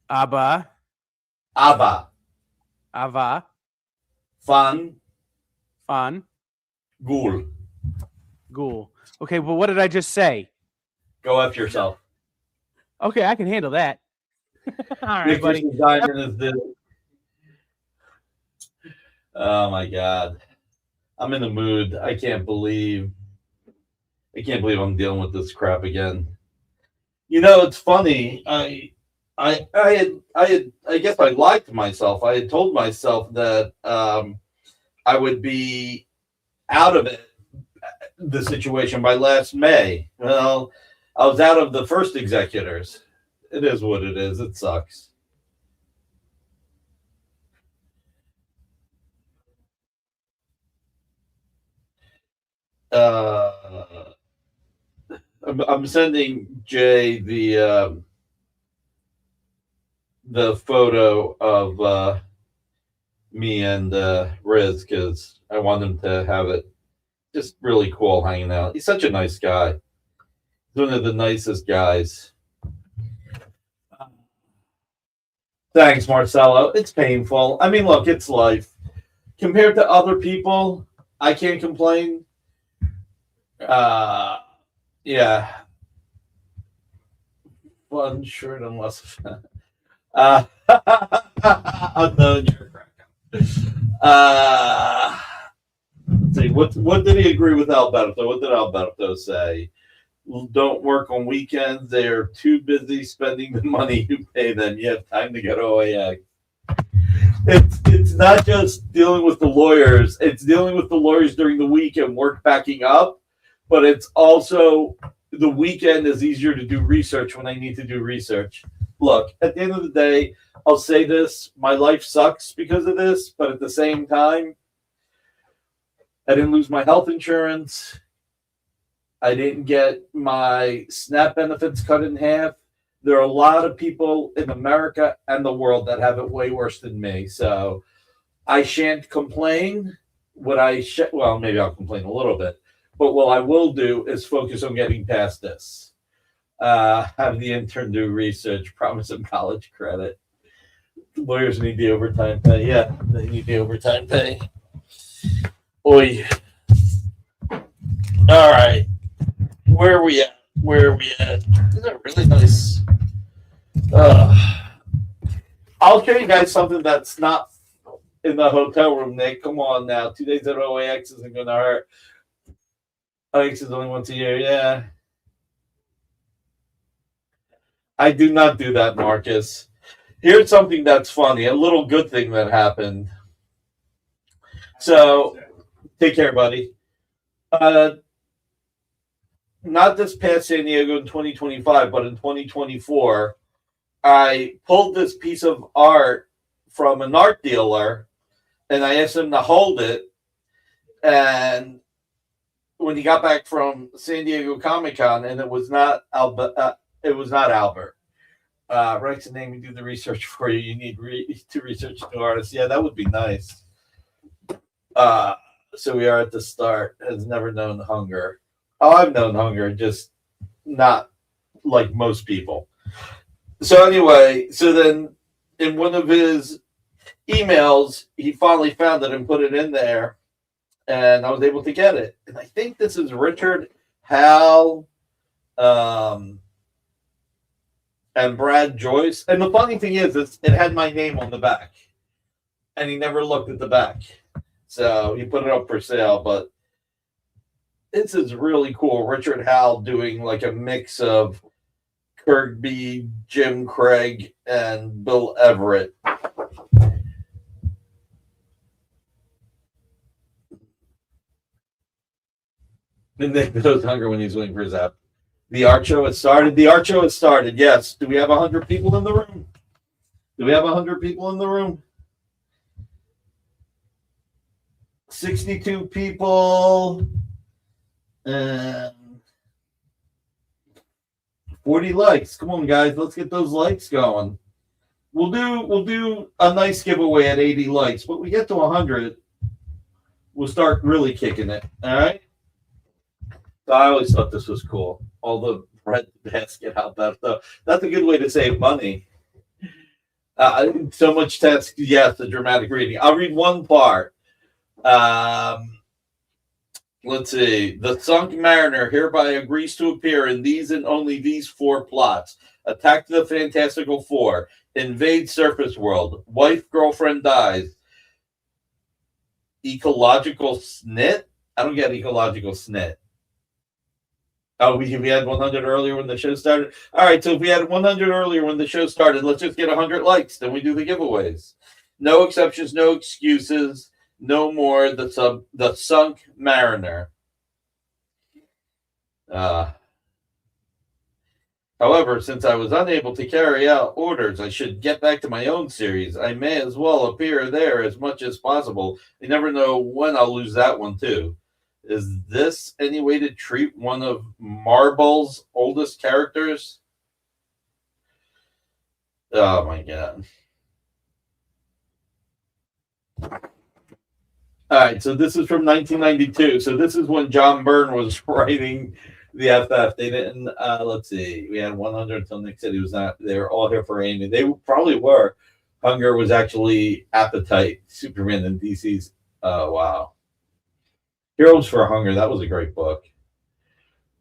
Abba. Ava. Ava. Fun. Fun. Ghoul. Ghoul. Okay, well, what did I just say? Go F yourself. Okay, I can handle that. All right, buddy. Oh my God. I'm in the mood. I can't believe I'm dealing with this crap again. You know, it's funny. I guess I lied to myself. I had told myself that I would be out of the situation by last May. Well, I was out of the first executors. It is what it is. It sucks. I'm sending Jay the photo of me and Riz because I want him to have it just really cool hanging out. He's such a nice guy. He's one of the nicest guys. Thanks, Marcelo. It's painful. I mean, look, it's life. Compared to other people, I can't complain. Yeah. Fun shirt unless unknown. Let's see, what did he agree with Alberto? What did Alberto say? Don't work on weekends. They are too busy spending the money you pay them. You have time to get OAX. It's not just dealing with the lawyers. It's dealing with the lawyers during the week and work backing up. But it's also the weekend is easier to do research when I need to do research. Look, at the end of the day, I'll say this. My life sucks because of this. But at the same time, I didn't lose my health insurance. I didn't get my SNAP benefits cut in half. There are a lot of people in America and the world that have it way worse than me. So I shan't complain. Well, maybe I'll complain a little bit, but what I will do is focus on getting past this. Have the intern do research, promise him college credit. Lawyers need the overtime pay. Yeah, they need the overtime pay. Oi. All right. Where are we at? These are really nice. I'll show you guys something that's not in the hotel room, Nick. Come on now. 2 days at OAX isn't going to hurt. OAX is only once a year. Yeah. I do not do that, Marcus. Here's something that's funny. A little good thing that happened. So, take care, buddy. Not this past San Diego in 2025, but in 2024, I pulled this piece of art from an art dealer, and I asked him to hold it. And when he got back from San Diego Comic-Con, and it was not Albert. Rex and Amy do the research for you. You need to research new artists. Yeah, that would be nice. So we are at the start. Has never known hunger. Oh, I've known hunger, just not like most people. So anyway, so then in one of his emails, he finally found it and put it in there, and I was able to get it. And I think this is Richard, Hal, and Brad Joyce. And the funny thing is, it had my name on the back, and he never looked at the back. So he put it up for sale, but this is really cool. Richard Howell doing like a mix of Kirby, Jim Craig, and Bill Everett. And Nick knows hunger when he's waiting for his app. The art show has started. Yes. Do we have 100 people in the room? 62 people. And 40 likes. Come on, guys, let's get those likes going. We'll do a nice giveaway at 80 likes, but we get to 100, we'll start really kicking it. All right. So I always thought this was cool. All the bread basket out there. So that's a good way to save money. So much text. Yes, the dramatic reading. I'll read one part. Let's see. The Sunk Mariner hereby agrees to appear in these and only these 4 plots. Attack the Fantastical Four. Invade Surface World. Wife, girlfriend dies. Ecological snit? I don't get ecological snit. Oh, we had 100 earlier when the show started? All right, so if we had 100 earlier when the show started, let's just get 100 likes. Then we do the giveaways. No exceptions, no excuses. No more the Sunk Mariner. However, since I was unable to carry out orders, I should get back to my own series. I may as well appear there as much as possible. You never know when I'll lose that one, too. Is this any way to treat one of Marvel's oldest characters? Oh, my God. All right, so this is from 1992. So this is when John Byrne was writing the FF. They didn't, let's see, we had 100 until Nick said he was not. They were all here for Amy. They probably were. Hunger was actually Appetite, Superman, and DC's. Oh, wow. Heroes for Hunger, that was a great book.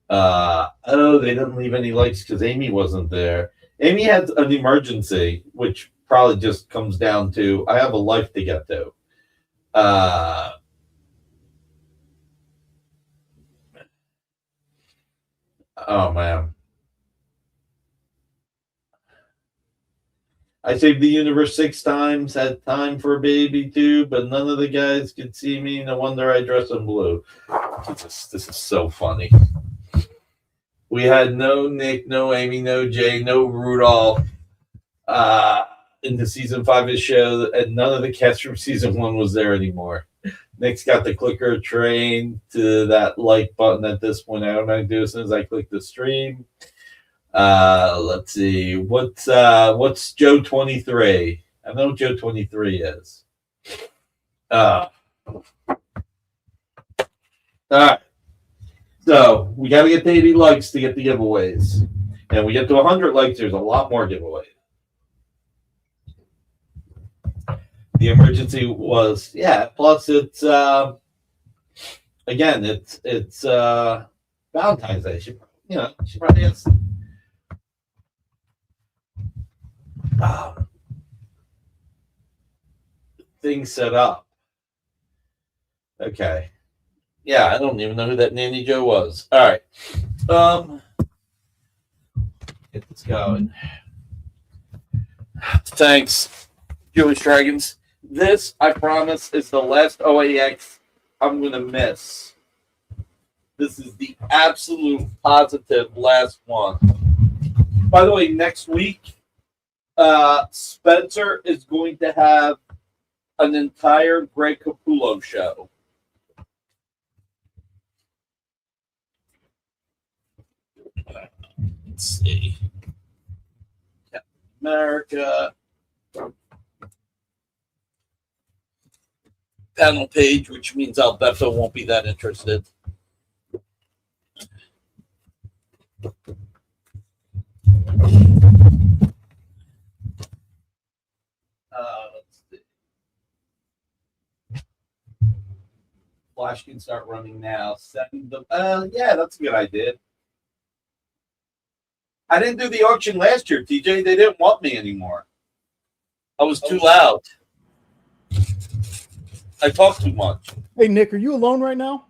They didn't leave any likes because Amy wasn't there. Amy had an emergency, which probably just comes down to, I have a life to get to. Oh man, I saved the universe 6 times, had time for a baby too, but none of the guys could see me. No wonder I dress in blue. This is so funny. We had no Nick, no Amy, no Jay, no Rudolph into season 5 of the show, and none of the cast from season 1 was there anymore. Nick's got the clicker trained to that like button at this point. I don't know how to do it as soon as I click the stream. Let's see. What's Joe 23? I know Joe 23 is. All right. So we got to get to 80 likes to get the giveaways. And we get to 100 likes, there's a lot more giveaways. The emergency was, plus it's, again, it's Valentine's Day. She probably has things set up. Okay. Yeah, I don't even know who that Nanny Joe was. All right. Get this going. Thanks, Jewish Dragons. This, I promise, is the last OAX I'm going to miss. This is the absolute positive last one. By the way, next week, Spencer is going to have an entire Greg Capullo show. Let's see. Captain America. Panel page, which means Alberto won't be that interested. Let's see. Flash can start running now. Send the. Yeah, that's a good idea. I didn't do the auction last year, TJ. They didn't want me anymore. I was too loud. I talk too much. Hey, Nick, are you alone right now?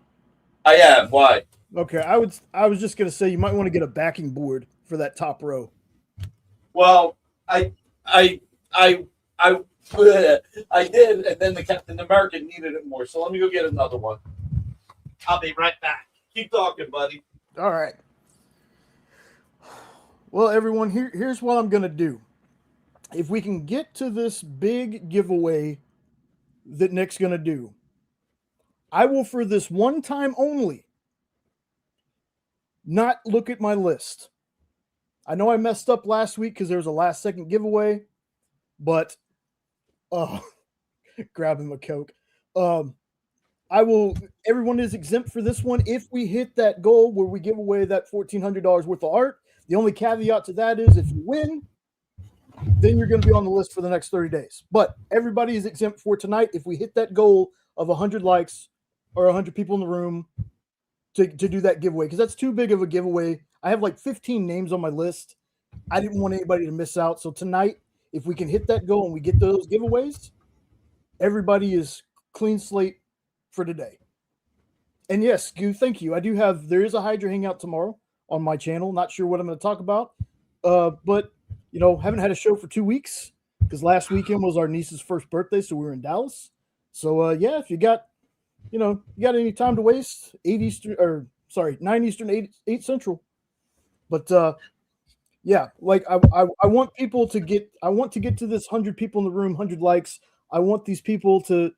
I am. Why? Okay, I was just gonna say you might want to get a backing board for that top row. Well, I did, and then the Captain America needed it more. So let me go get another one. I'll be right back. Keep talking, buddy. All right. Well, everyone, here's what I'm gonna do. If we can get to this big giveaway that Nick's gonna do, I will, for this one time only, not look at my list. I know I messed up last week because there was a last second giveaway, but grab him a Coke. Everyone is exempt for this one if we hit that goal where we give away that $1,400 worth of art. The only caveat to that is if you win, then you're going to be on the list for the next 30 days. But everybody is exempt for tonight if we hit that goal of 100 likes or 100 people in the room to do that giveaway, because that's too big of a giveaway. I have like 15 names on my list. I didn't want anybody to miss out. So tonight, if we can hit that goal and we get those giveaways, everybody is clean slate for today. And yes, Goo, thank you. There is a Hydra Hangout tomorrow on my channel. Not sure what I'm going to talk about. But, haven't had a show for 2 9 because last weekend was our niece's first birthday. So we were in Dallas. So, if you got any time to waste, 9 Eastern, 8 Central. But, I want people to get to this 100 people in the room, 100 likes. I want these people to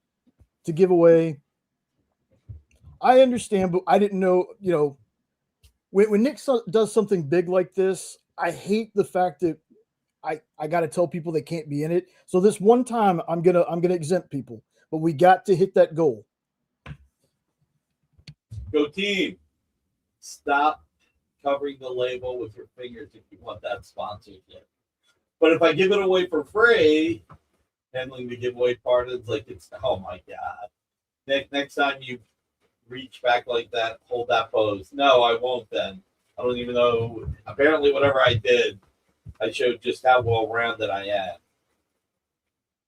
give away. I understand, but I didn't know, when Nick does something big like this, I hate the fact that I got to tell people they can't be in it. So this one time I'm going to exempt people, but we got to hit that goal. Go team. Stop covering the label with your fingers if you want that sponsorship. But if I give it away for free, handling the giveaway part is like, oh my God. Nick, next time you reach back like that, hold that pose. No, I won't then. I don't even know. Apparently, whatever I did, I showed just how well-rounded I am.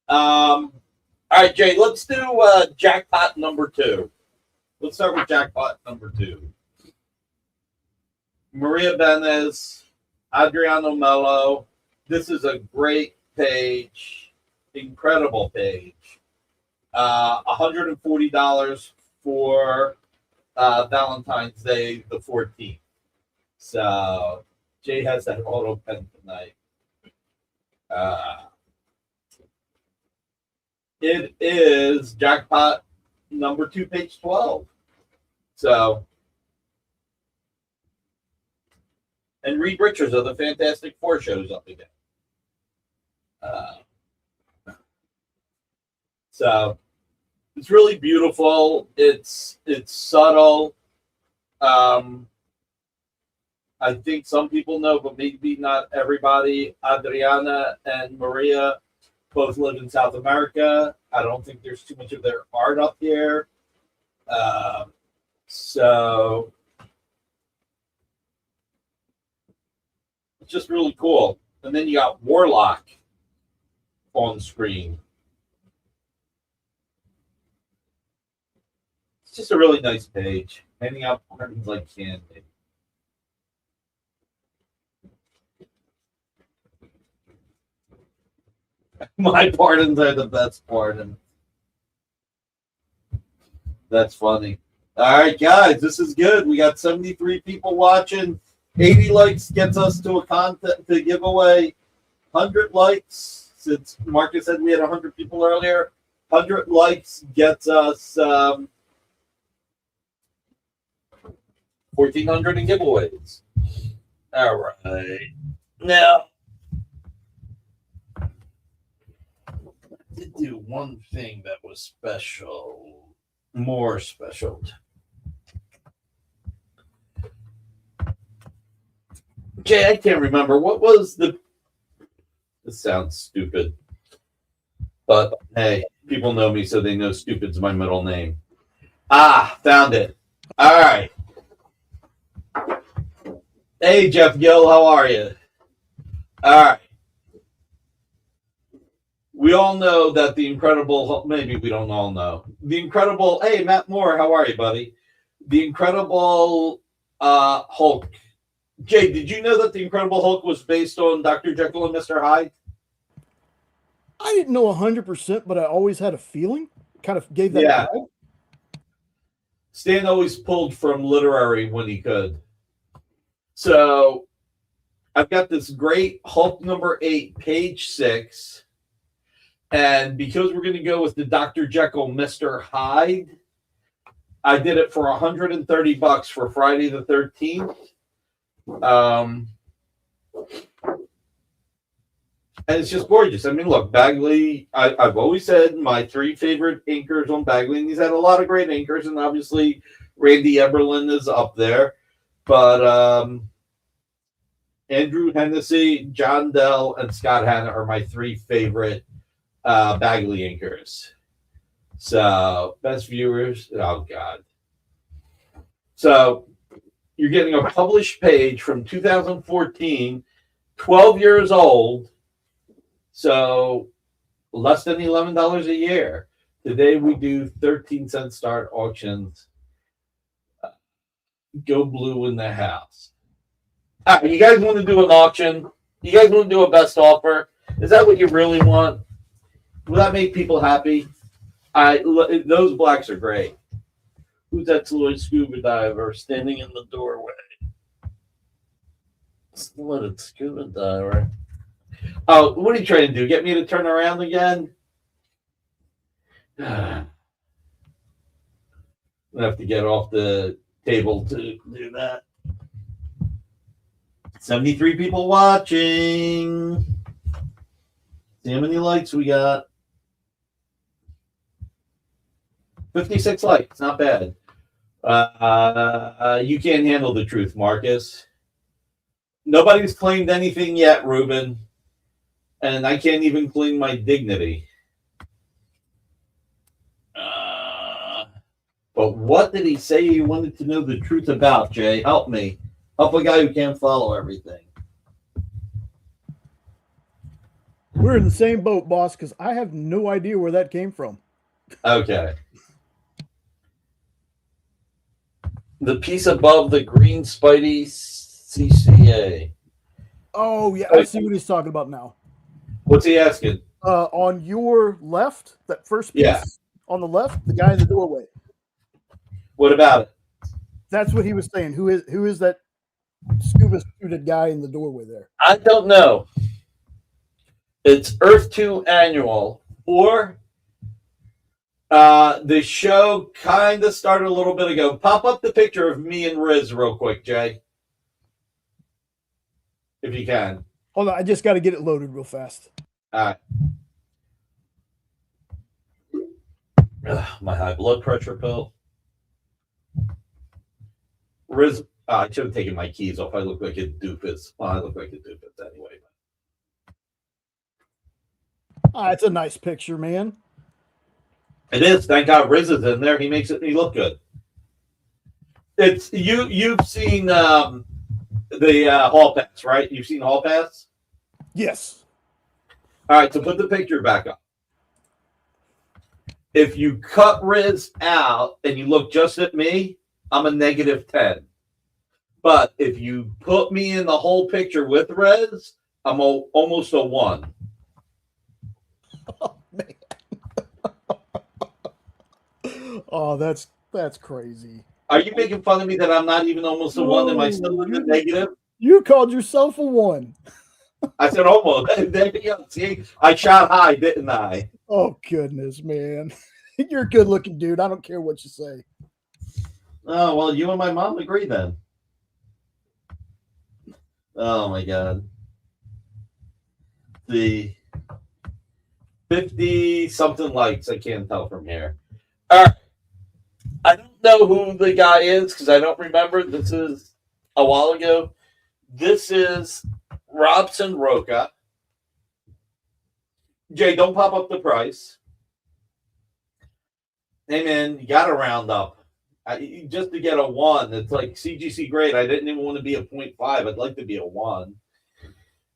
All right, Jay, let's do jackpot number 2. Let's start with jackpot number 2. Maria Benez, Adriano Mello. This is a great page, incredible page. $140 for Valentine's Day, the 14th. So Jay has that auto pen tonight. It is jackpot number 2, page 12. So And Reed Richards of the Fantastic Four shows up again. So it's really beautiful. It's subtle. I think some people know, but maybe not everybody. Adriana and Maria both live in South America. I don't think there's too much of their art up here. So it's just really cool. And then you got Warlock on screen. It's just a really nice page. Handing out pardons like candy. My pardons are the best pardons. That's funny. All right, guys, this is good. We got 73 people watching. 80 likes gets us to a contest to give away 100 likes. Since Marcus said we had 100 people earlier, 100 likes gets us 1,400 in giveaways. All right. Now, I did do one thing that was special, more special. Jay, I can't remember. What was the... This sounds stupid. But, hey, people know me, so they know stupid's my middle name. Ah, found it. All right. Hey, Jeff Gill, how are you? All right. We all know that the Incredible... Maybe we don't all know. The Incredible... Hey, Matt Moore, how are you, buddy? The Incredible Hulk. Jay, did you know that the Incredible Hulk was based on Dr. Jekyll and Mr. Hyde? I didn't know 100%, but I always had a feeling. Kind of gave that. Yeah. Vibe. Stan always pulled from literary when he could. So I've got this great Hulk number 8, page 6. And because we're going to go with the Dr. Jekyll, Mr. Hyde, I did it for $130 for Friday the 13th. And it's just gorgeous. I mean, look, Bagley, I've always said my 3 favorite inkers on Bagley, and he's had a lot of great inkers, and obviously Randy Eberlin is up there. But Andrew Hennessy, John Dell, and Scott Hanna are my 3 favorite Bagley inkers. So, best viewers, oh God. So, you're getting a published page from 2014, 12 years old, so less than $11 a year. Today we do 13-cent start auctions. Go blue in the house. All right, you guys want to do an auction? You guys want to do a best offer? Is that what you really want? Will that make people happy? Those blacks are great. Who's that Lloyd scuba diver standing in the doorway? What scuba diver? Oh, what are you trying to do? Get me to turn around again? I have to get off the table to do that. 73 people watching. See how many likes we got. 56 likes, not bad. You can't handle the truth, Marcus. Nobody's claimed anything yet, Ruben. And I can't even claim my dignity. But what did he say he wanted to know the truth about, Jay? Help me. Help a guy who can't follow everything. We're in the same boat, boss, because I have no idea where that came from. Okay. The piece above the green Spidey CCA. Oh, yeah. I see what he's talking about now. What's he asking? On your left, that first piece on the left, the guy in the doorway. What about it? That's what he was saying. Who is that scuba suited guy in the doorway there? I don't know. It's Earth 2 Annual. Or the show kind of started a little bit ago. Pop up the picture of me and Riz real quick, Jay. if you can. Hold on, I just got to get it loaded real fast. All right. My high blood pressure pill. I should have taken my keys off. I look like a doofus. Well, I look like a doofus anyway. It's a nice picture, man. It is. Thank God Riz is in there. He makes it look good. It's you've seen the Hall Pass, right? You've seen Hall Pass? Yes. All right, so put the picture back up. If you cut Riz out and you look just at me, I'm a -10. But if you put me in the whole picture with Riz, I'm almost a 1. Oh, man. Oh, that's crazy. Are you making fun of me that I'm not even almost a 1? Am I still in the negative? You called yourself a 1. I said almost. There you go. See, I shot high, didn't I? Oh, goodness, man. You're a good looking dude. I don't care what you say. Oh, well, you and my mom agree then. Oh, my God. The 50-something likes. I can't tell from here. All right. I don't know who the guy is because I don't remember. This is a while ago. This is Robson Roca. Jay, don't pop up the price. Hey, man, you got to round up. Just to get a 1, it's like CGC grade. I didn't even want to be a 0.5. I'd like to be a 1.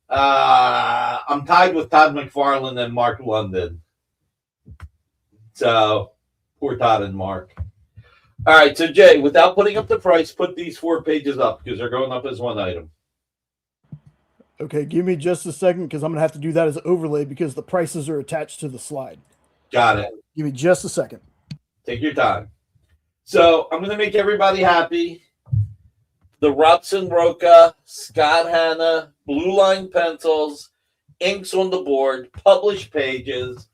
I'm tied with Todd McFarlane and Mark London. So, poor Todd and Mark. All right, so Jay, without putting up the price, put these 4 pages up because they're going up as one item. Okay, give me just a second because I'm going to have to do that as an overlay because the prices are attached to the slide. Got it. Give me just a second. Take your time. So I'm going to make everybody happy. The Robson Roca, Scott Hanna, blue line pencils, inks on the board, published pages.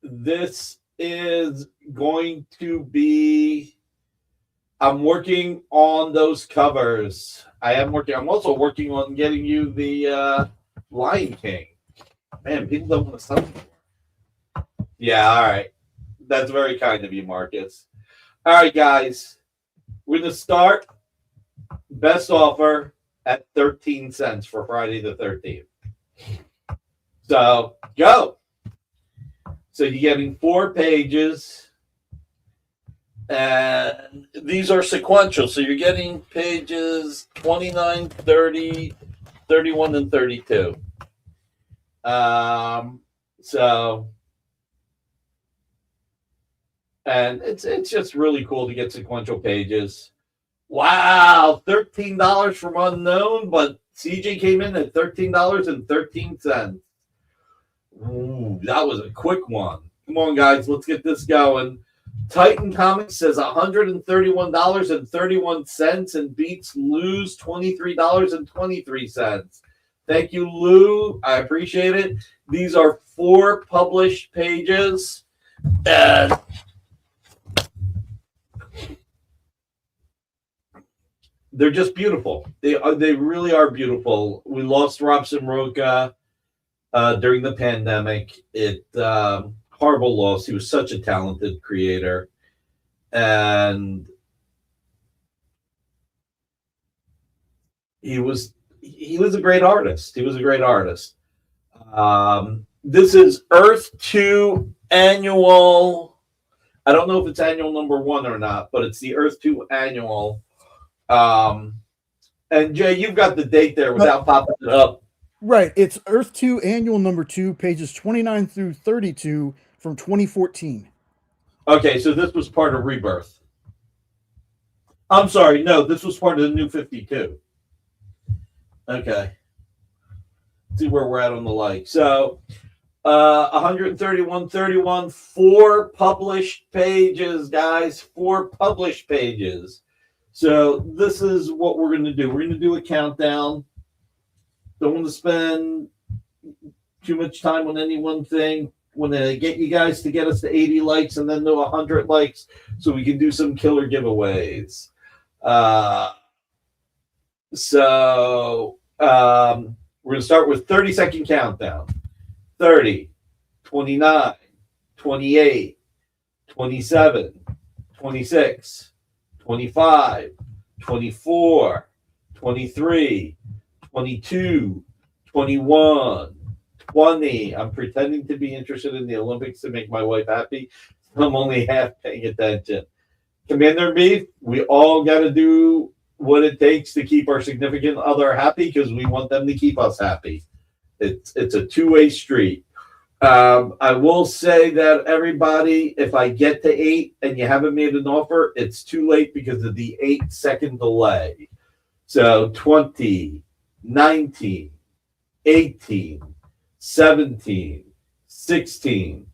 This is going to be, I'm working on those covers. I'm also working on getting you the Lion King. Man, people don't want to sell me. Yeah, all right. That's very kind of you, Marcus. All right, guys. We're going to start best offer at 13 cents for Friday the 13th. So, go. So you're getting 4 pages. And these are sequential. So you're getting pages 29, 30, 31, and 32. And it's just really cool to get sequential pages. Wow, $13 from Unknown, but CJ came in at $13.13. Ooh, that was a quick one. Come on, guys, let's get this going. Titan Comics says $131.31 and beats Lou's $23.23. Thank you, Lou. I appreciate it. These are 4 published pages. And they're just beautiful. They really are beautiful. We lost Robson Roca during the pandemic. Horrible loss. He was such a talented creator, and he was a great artist. This is Earth 2 annual. I don't know if it's annual number 1 or not, but it's the Earth 2 annual. And Jay, you've got the date there without popping it up. Right. It's Earth 2 annual number 2, pages 29 through 32 from 2014. Okay, so this was part of Rebirth. I'm sorry, no, this was part of the New 52. Okay. Let's see where we're at on the like. So 131.31, 4 published pages, guys. 4 published pages. So this is what we're going to do. We're going to do a countdown. Don't want to spend too much time on any one thing. Want to get you guys to get us to 80 likes and then to 100 likes so we can do some killer giveaways. So we're going to start with 30-second countdown. 30, 29, 28, 27, 26, 25, 24, 23, 22, 21, 20. I'm pretending to be interested in the Olympics to make my wife happy. I'm only half paying attention. Commander in Chief, we all got to do what it takes to keep our significant other happy because we want them to keep us happy. It's a two-way street. I will say that everybody, if I get to 8 and you haven't made an offer, it's too late because of the 8-second delay. So 20, 19, 18, 17, 16,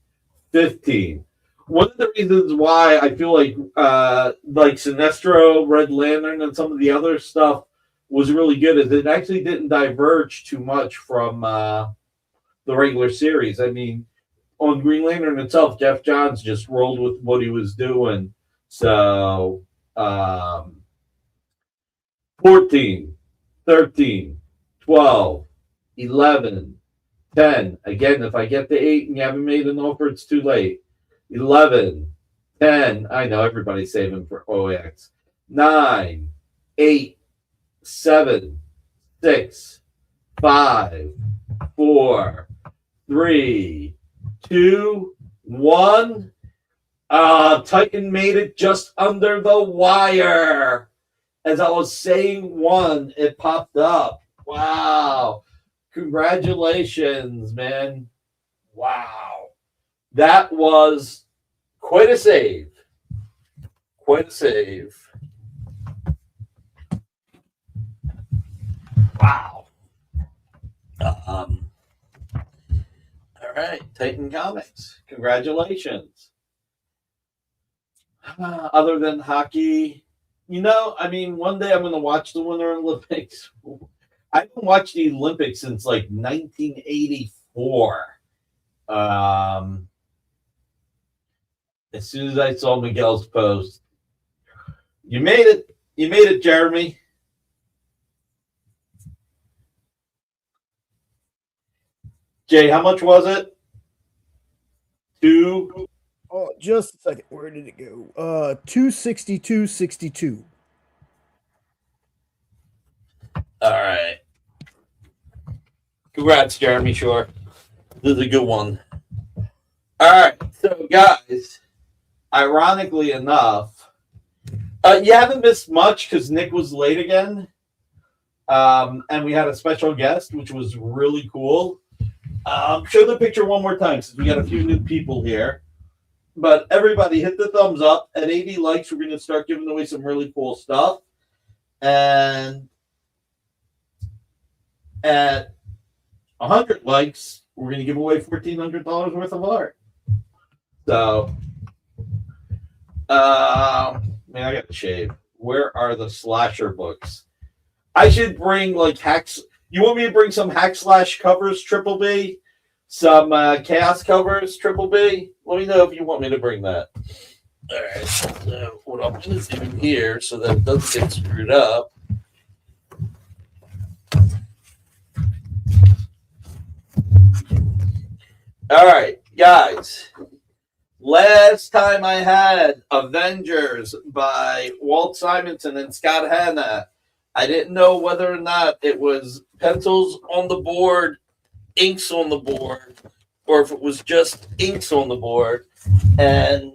15. One of the reasons why I feel like Sinestro, Red Lantern, and some of the other stuff was really good is it actually didn't diverge too much from the regular series. I mean, on Green Lantern itself, Jeff Johns just rolled with what he was doing. So 14, 13, 12, 11, 10. Again, if I get to 8 and you haven't made an offer, it's too late. 11, 10. I know everybody's saving for OX. 9, 8, 7, 6, 5, 4, 3, 2, 1. Titan made it just under the wire. As I was saying 1, it popped up. Wow. Congratulations, man. Wow. That was quite a save. Quite a save. Wow. All right, Titan Comics. Congratulations. Other than hockey, I mean, one day I'm going to watch the Winter Olympics. I haven't watched the Olympics since like 1984. As soon as I saw Miguel's post, you made it. You made it, Jeremy. Jay, how much was it? 2. Oh, just a second. Where did it go? 262.62. All right. Congrats, Jeremy Shore. This is a good one. All right. So, guys, ironically enough, you haven't missed much because Nick was late again. And we had a special guest, which was really cool. Show the picture one more time since we got a few new people here. But everybody hit the thumbs up. At 80 likes, we're going to start giving away some really cool stuff. And at 100 likes, we're going to give away $1,400 worth of art. So, man, I got to shave. Where are the slasher books? I should bring like hacks. You want me to bring some hack slash covers, Triple B? Some chaos covers, Triple B? Let me know if you want me to bring that. All right. So what I'm going to do here so that it doesn't get screwed up. All right, guys. Last time I had Avengers by Walt Simonson and Scott Hanna, I didn't know whether or not it was pencils on the board, inks on the board, or if it was just inks on the board. And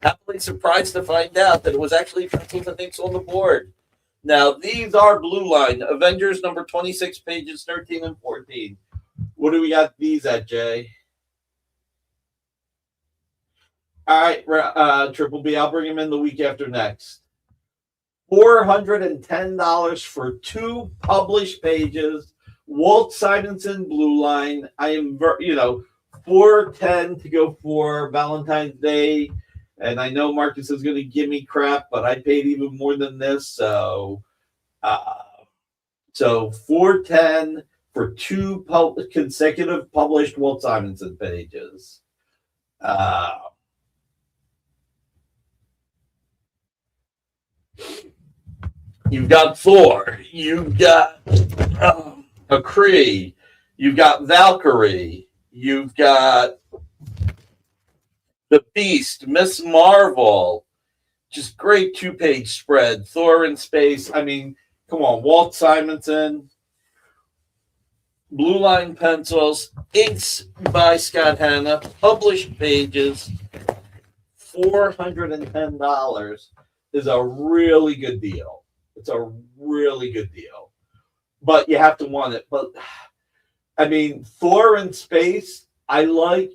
happily surprised to find out that it was actually pencils and inks on the board. Now, these are Blue Line, Avengers number 26, pages 13 and 14. What do we got these at, Jay? All right, Triple B, I'll bring him in the week after next. $410 for 2 published pages. Walt Simonson Blue Line. I am, $410 to go for Valentine's Day. And I know Marcus is going to give me crap, but I paid even more than this. So $410 for 2 consecutive published Walt Simonson pages. You've got Thor. You've got a Kree. You've got Valkyrie. You've got the Beast, Miss Marvel. Just great 2-page spread. Thor in space. I mean, come on. Walt Simonson. Blue line pencils. Inks by Scott Hanna. Published pages. $410 is a really good deal. It's a really good deal. But you have to want it. But I mean, Thor in space, I like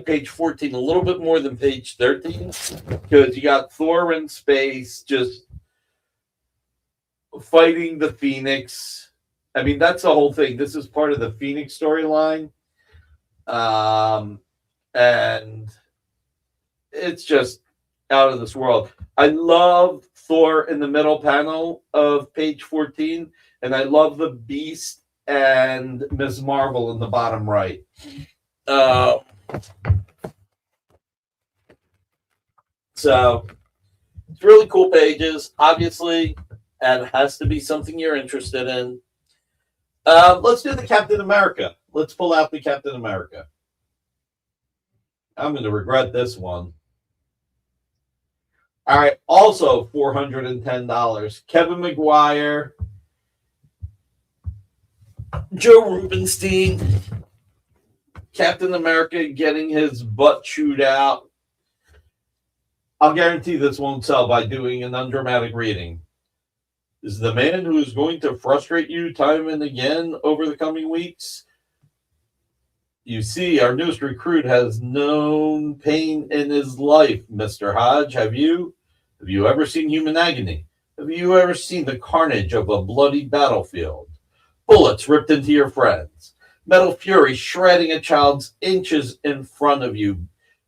page 14 a little bit more than page 13 because you got Thor in space just fighting the Phoenix. I mean, that's the whole thing. This is part of the Phoenix storyline. And it's just out of this world. I love Thor in the middle panel of page 14, and I love the Beast and Ms. Marvel in the bottom right. So it's really cool pages, obviously, and it has to be something you're interested in. Let's do the Captain America. Let's pull out the Captain America. I'm going to regret this one. All right, also $410. Kevin McGuire, Joe Rubenstein, Captain America getting his butt chewed out. I'll guarantee this won't sell by doing an undramatic reading. Is the man who is going to frustrate you time and again over the coming weeks. You see, our newest recruit has known pain in his life, Mr. Hodge. Have you? Have you ever seen human agony? Have you ever seen the carnage of a bloody battlefield? Bullets ripped into your friends. Metal fury shredding a child's inches in front of you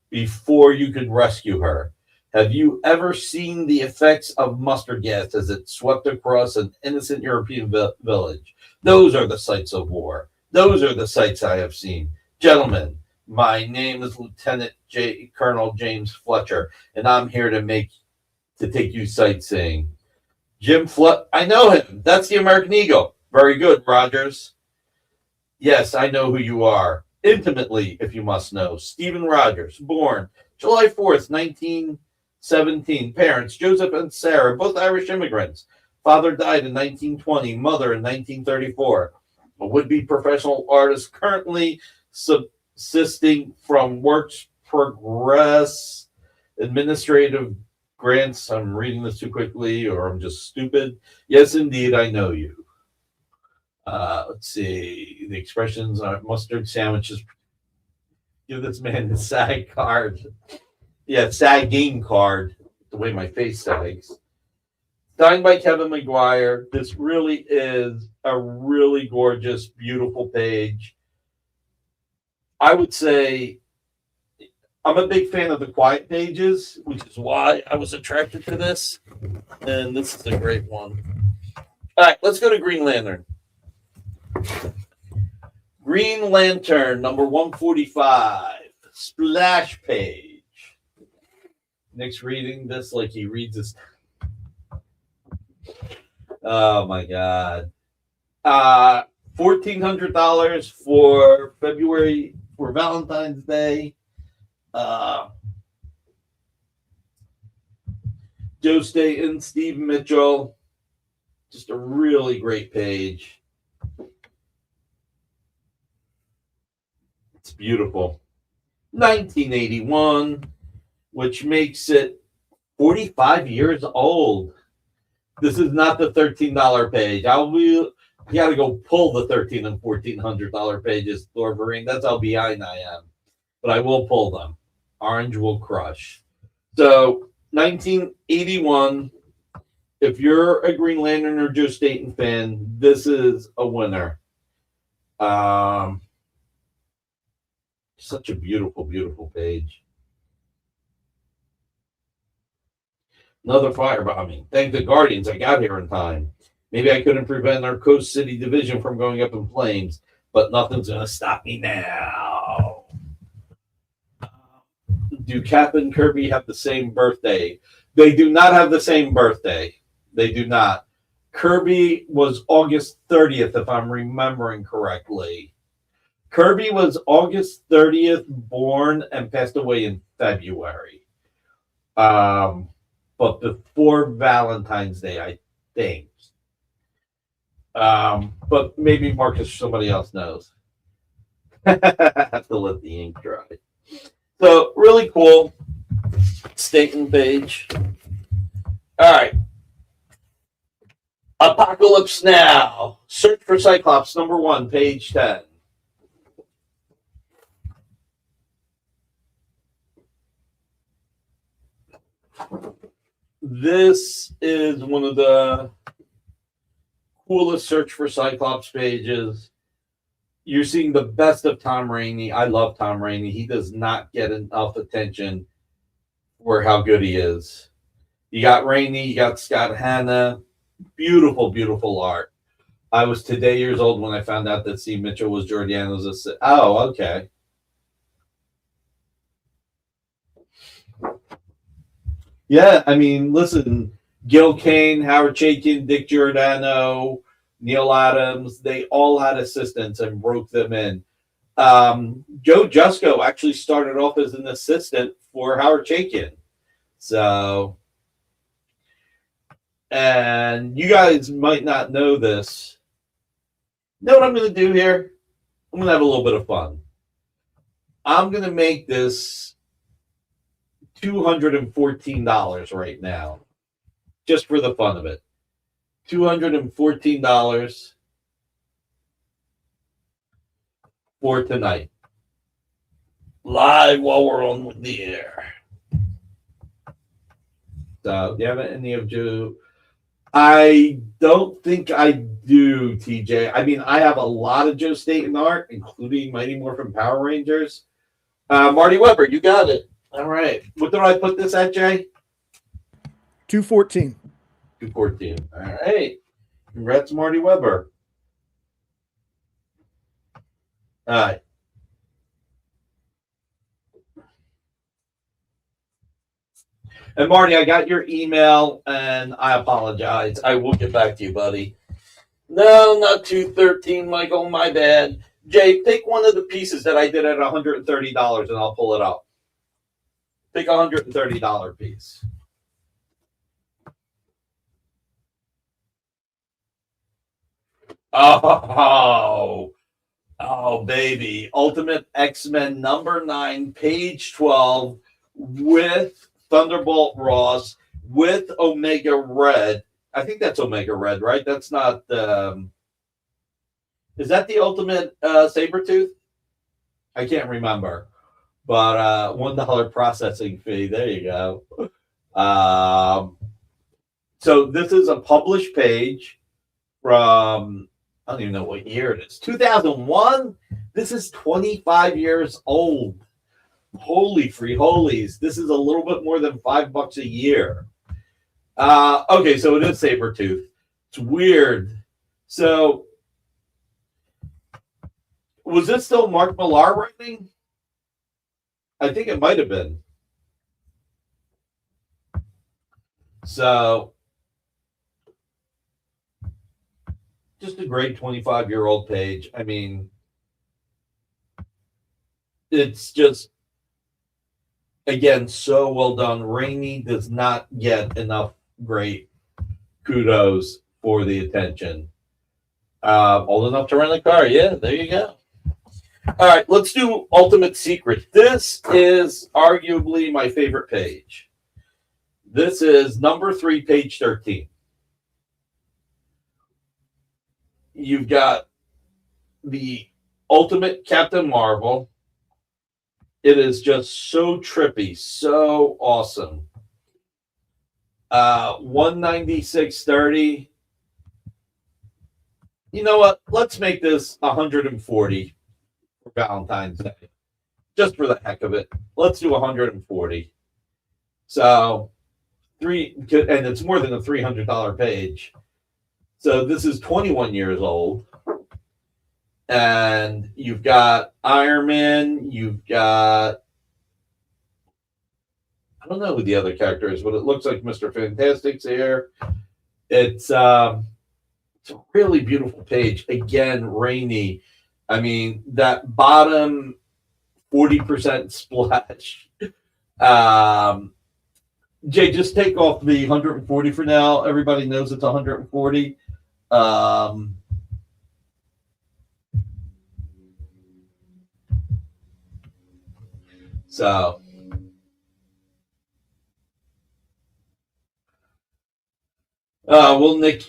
before you could rescue her. Have you ever seen the effects of mustard gas as it swept across an innocent European village? Those are the sights of war. Those are the sights I have seen. Gentlemen, my name is Lieutenant Colonel James Fletcher, and I'm here to take you sightseeing. Jim I know him. That's the American Eagle. Very good, Rogers. Yes, I know who you are. Intimately, if you must know. Stephen Rogers, born July 4th, 1917. Parents, Joseph and Sarah, both Irish immigrants. Father died in 1920, mother in 1934. A would-be professional artist currently subsisting from works progress, administrative grants. I'm reading this too quickly, or I'm just stupid. Yes, indeed, I know you. Let's see. The expressions are mustard sandwiches. Give this man his SAG card. Yeah, SAG-ing card. The way my face sags. Signed by Kevin McGuire. This really is a really gorgeous, beautiful page. I would say I'm a big fan of the quiet pages, which is why I was attracted to this. And this is a great one. All right, let's go to Green Lantern. Green Lantern, number 145. Splash page. Nick's reading this like he reads this. Oh, my God. $1,400 for February, for Valentine's Day. Joe Staten, Steve Mitchell. Just a really great page. It's beautiful. 1981, which makes it 45 years old. This is not the $13 page. I got to go pull the $1,300 and $1,400 pages, Thorverine. That's how behind I am. But I will pull them. Orange will crush. So, 1981. If you're a Green Lantern or Joe Staten fan, this is a winner. Such a beautiful, beautiful page. Another firebombing. Thank the Guardians I got here in time. Maybe I couldn't prevent our Coast City division from going up in flames, but nothing's going to stop me now. Do Cap and Kirby have the same birthday? They do not have the same birthday. They do not. Kirby was August 30th, if I'm remembering correctly. Kirby was August 30th born and passed away in February. But before Valentine's Day, I think. But maybe Marcus or somebody else knows. I have to let the ink dry. So, really cool statement page. All right. Apocalypse Now. Search for Cyclops, number 1, page 10. This is one of the coolest Search for Cyclops pages. You're seeing the best of Tom Rainey. I love Tom Rainey. He does not get enough attention for how good he is. You got Rainey, you got Scott Hanna. Beautiful, beautiful art. I was today years old when I found out that Steve Mitchell was Giordano's assistant. Oh, okay. Yeah, I mean, listen, Gil Kane, Howard Chaykin, Dick Giordano, Neil Adams, they all had assistants and broke them in. Joe Jusko actually started off as an assistant for Howard Chaykin. So, and you guys might not know this. You know what I'm going to do here? I'm going to have a little bit of fun. I'm going to make this $214 right now, just for the fun of it. $214 for tonight. Live while we're on the air. So, do you have any of Joe? I don't think I do, TJ. I mean, I have a lot of Joe Staton art, including Mighty Morphin Power Rangers. Marty Weber, you got it. All right. What did I put this at, Jay? 214. 214. All right. Congrats, Marty Weber. All right. And Marty, I got your email, and I apologize. I will get back to you, buddy. No, not 213, Michael. My bad. Jay, pick one of the pieces that I did at $130, and I'll pull it up. Pick a $130 piece. Oh, baby. Ultimate X-Men number 9, page 12, with Thunderbolt Ross, with Omega Red. I think that's Omega Red, right? That's not... is that the Ultimate Sabretooth? I can't remember. But $1 processing fee. There you go. So this is a published page from... I don't even know what year it is. 2001? This is 25 years old. Holy free holies. This is a little bit more than $5 a year. Okay, so it is Sabretooth. It's weird. So, was this still Mark Millar writing? I think it might have been. So, just a great 25-year-old page. I mean, it's just, again, so well done. Rainey does not get enough great kudos for the attention. Old enough to rent a car. Yeah, there you go. All right, let's do Ultimate Secret. This is arguably my favorite page. This is number 3, page 13. You've got the Ultimate Captain Marvel. It is just so trippy, so awesome. 196.30. You know what? Let's make this 140 for Valentine's Day, just for the heck of it. Let's do 140. So and it's more than a $300 page. So this is 21 years old. And you've got Iron Man, you've got, I don't know who the other character is, but it looks like Mr. Fantastic's here. It's a really beautiful page. Again, rainy. I mean, that bottom 40% splash. Jay, just take off the 140 for now. Everybody knows it's 140. So will Nick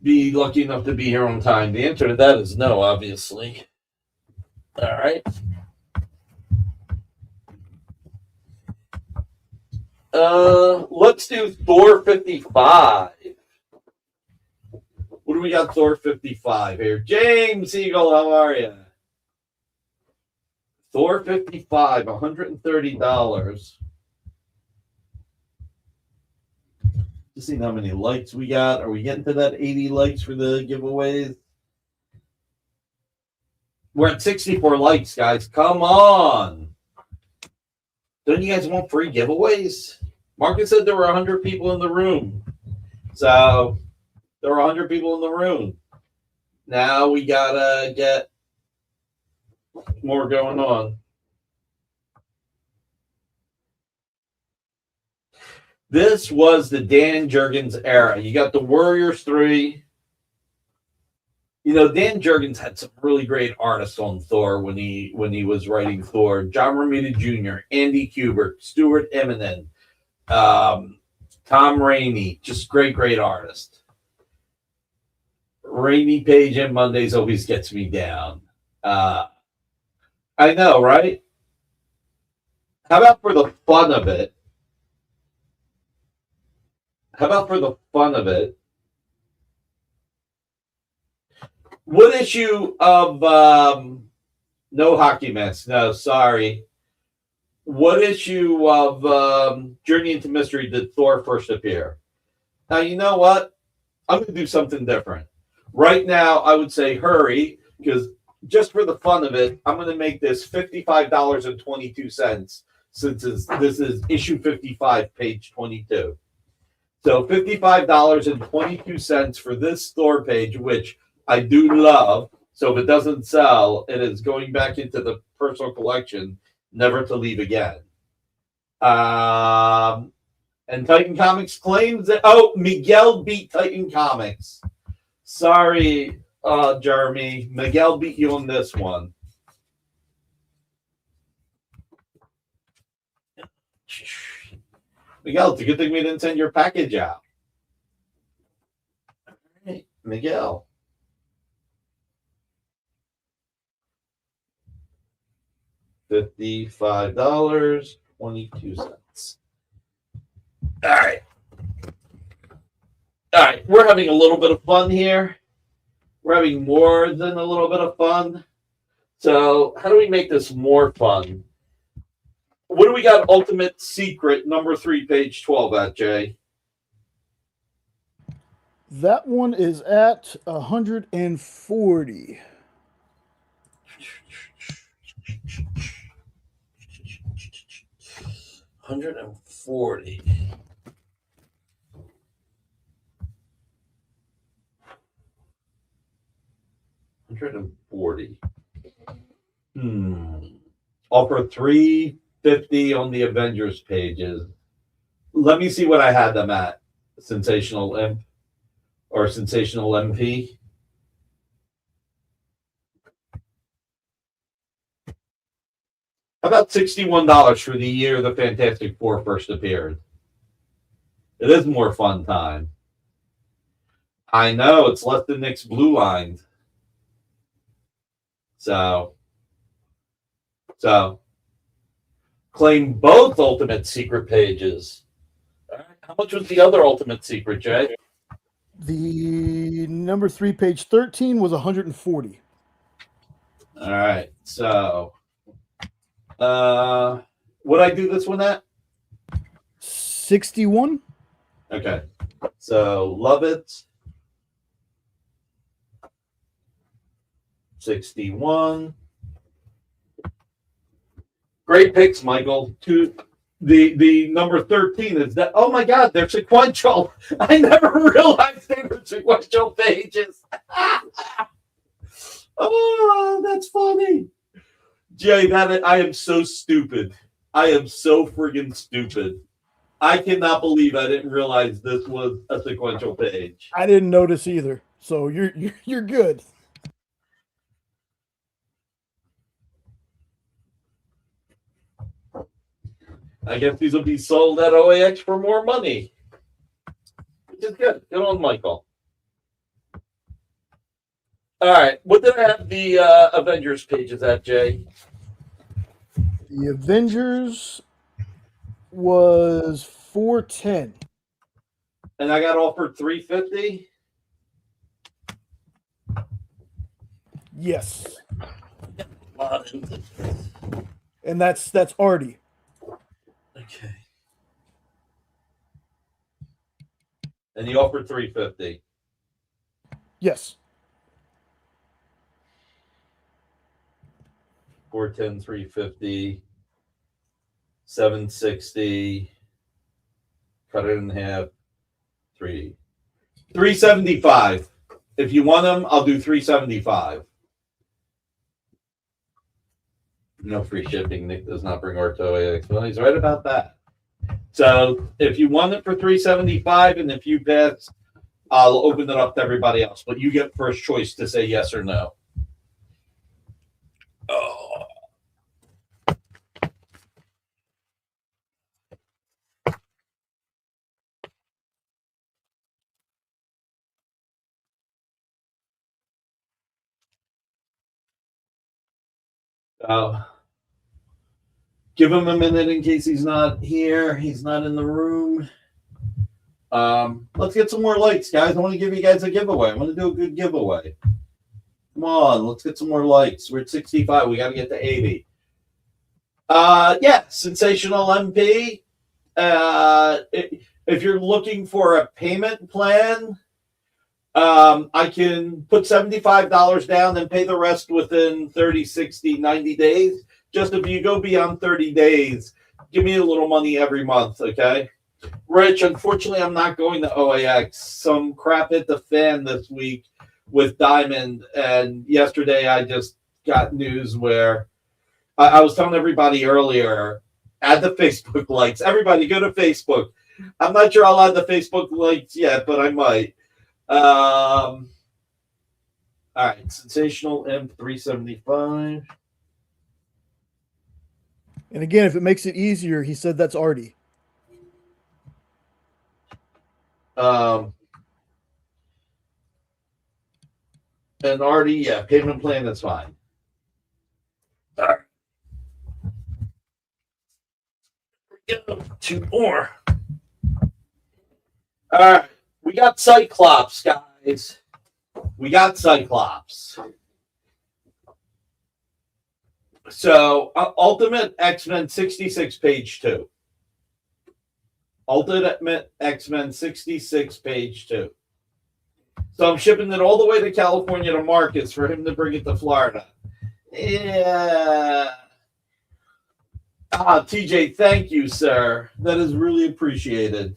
be lucky enough to be here on time? The answer to that is no, obviously. All right. Let's do Thor 55. What do we got Thor 55 here? James Eagle, how are you? Thor 55, $130. Just seeing how many likes we got. Are we getting to that 80 likes for the giveaways? We're at 64 likes, guys. Come on. Don't you guys want free giveaways? Marcus said there were 100 people in the room. So there were 100 people in the room. Now we got to get more going on. This was the Dan Jurgens era. You got the Warriors 3. You know, Dan Jurgens had some really great artists on Thor when he was writing Thor. John Romita Jr., Andy Kubert, Stuart Eminem, Tom Rainey, just great artists. Rainy Page and Mondays always gets me down. I know, right? How about for the fun of it? What issue of no hockey mask? No, sorry. What issue of Journey into Mystery did Thor first appear? Now, you know what? I'm going to do something different. Right now, I would say hurry, because just for the fun of it, I'm going to make this $55.22 since this is issue 55, page 22. So $55.22 for this Thor page, which I do love. So if it doesn't sell, it is going back into the personal collection, never to leave again. And Titan Comics claims that, Miguel beat Titan Comics. Sorry, Jeremy. Miguel beat you on this one. Miguel, it's a good thing we didn't send your package out. All right, Miguel. $55.22. All right. All right, we're having a little bit of fun here. We're having more than a little bit of fun. So how do we make this more fun? What do we got? Ultimate Secret, number 3, page 12 at, Jay? That one is at 140. $140. $140. Offer $350 on the Avengers pages. Let me see what I had them at. Sensational Imp or Sensational MP. How about $61 for the year the Fantastic Four first appeared? It is more fun time. I know, it's less than Nick's Blue Line. So claim both Ultimate Secret pages. All right. How much was the other Ultimate Secret, Jay? The number 3, page 13 was 140. All right. So what I do this one at? 61. Okay. So love it. 61. Great picks, Michael. the number 13 is that. Oh my God, they're sequential. I never realized they were sequential pages. Oh, that's funny. Jay, I am so stupid. I am so friggin' stupid. I cannot believe I didn't realize this was a sequential page. I didn't notice either. So you're good. I guess these will be sold at OAX for more money, which is good. Good on Michael. All right, what did I have the Avengers pages at, Jay? The Avengers was 410. And I got offered $350. Yes. And that's Artie. Okay. And you offered $350. Yes. 410, 350, 760. Cut it in half. 375. If you want them, I'll do 375. No free shipping. Nick does not bring art to OAX. Well, he's right about that. So if you want it for 375, and if you pass, I'll open it up to everybody else. But you get first choice to say yes or no. Oh. Give him a minute in case he's not here. He's not in the room. Let's get some more likes, guys. I want to give you guys a giveaway. I want to do a good giveaway. Come on, let's get some more likes. We're at 65. We got to get to 80. Yeah, Sensational MP. If you're looking for a payment plan, I can put $75 down and pay the rest within 30, 60, 90 days. Just if you go beyond 30 days, give me a little money every month, okay? Rich, unfortunately, I'm not going to OAX. Some crap hit the fan this week with Diamond, and yesterday I just got news where I was telling everybody earlier, add the Facebook likes. Everybody go to Facebook. I'm not sure I'll add the Facebook likes yet, but I might. All right, Sensational M375. And again, if it makes it easier, he said that's Artie. And Artie, yeah, payment plan, that's fine. All right. Two more. All right, we got Cyclops, guys. We got Cyclops. So, Ultimate X-Men 66, page 2. Ultimate X-Men 66, page 2. So I'm shipping it all the way to California to Marcus for him to bring it to Florida. Yeah. TJ, thank you, sir. That is really appreciated.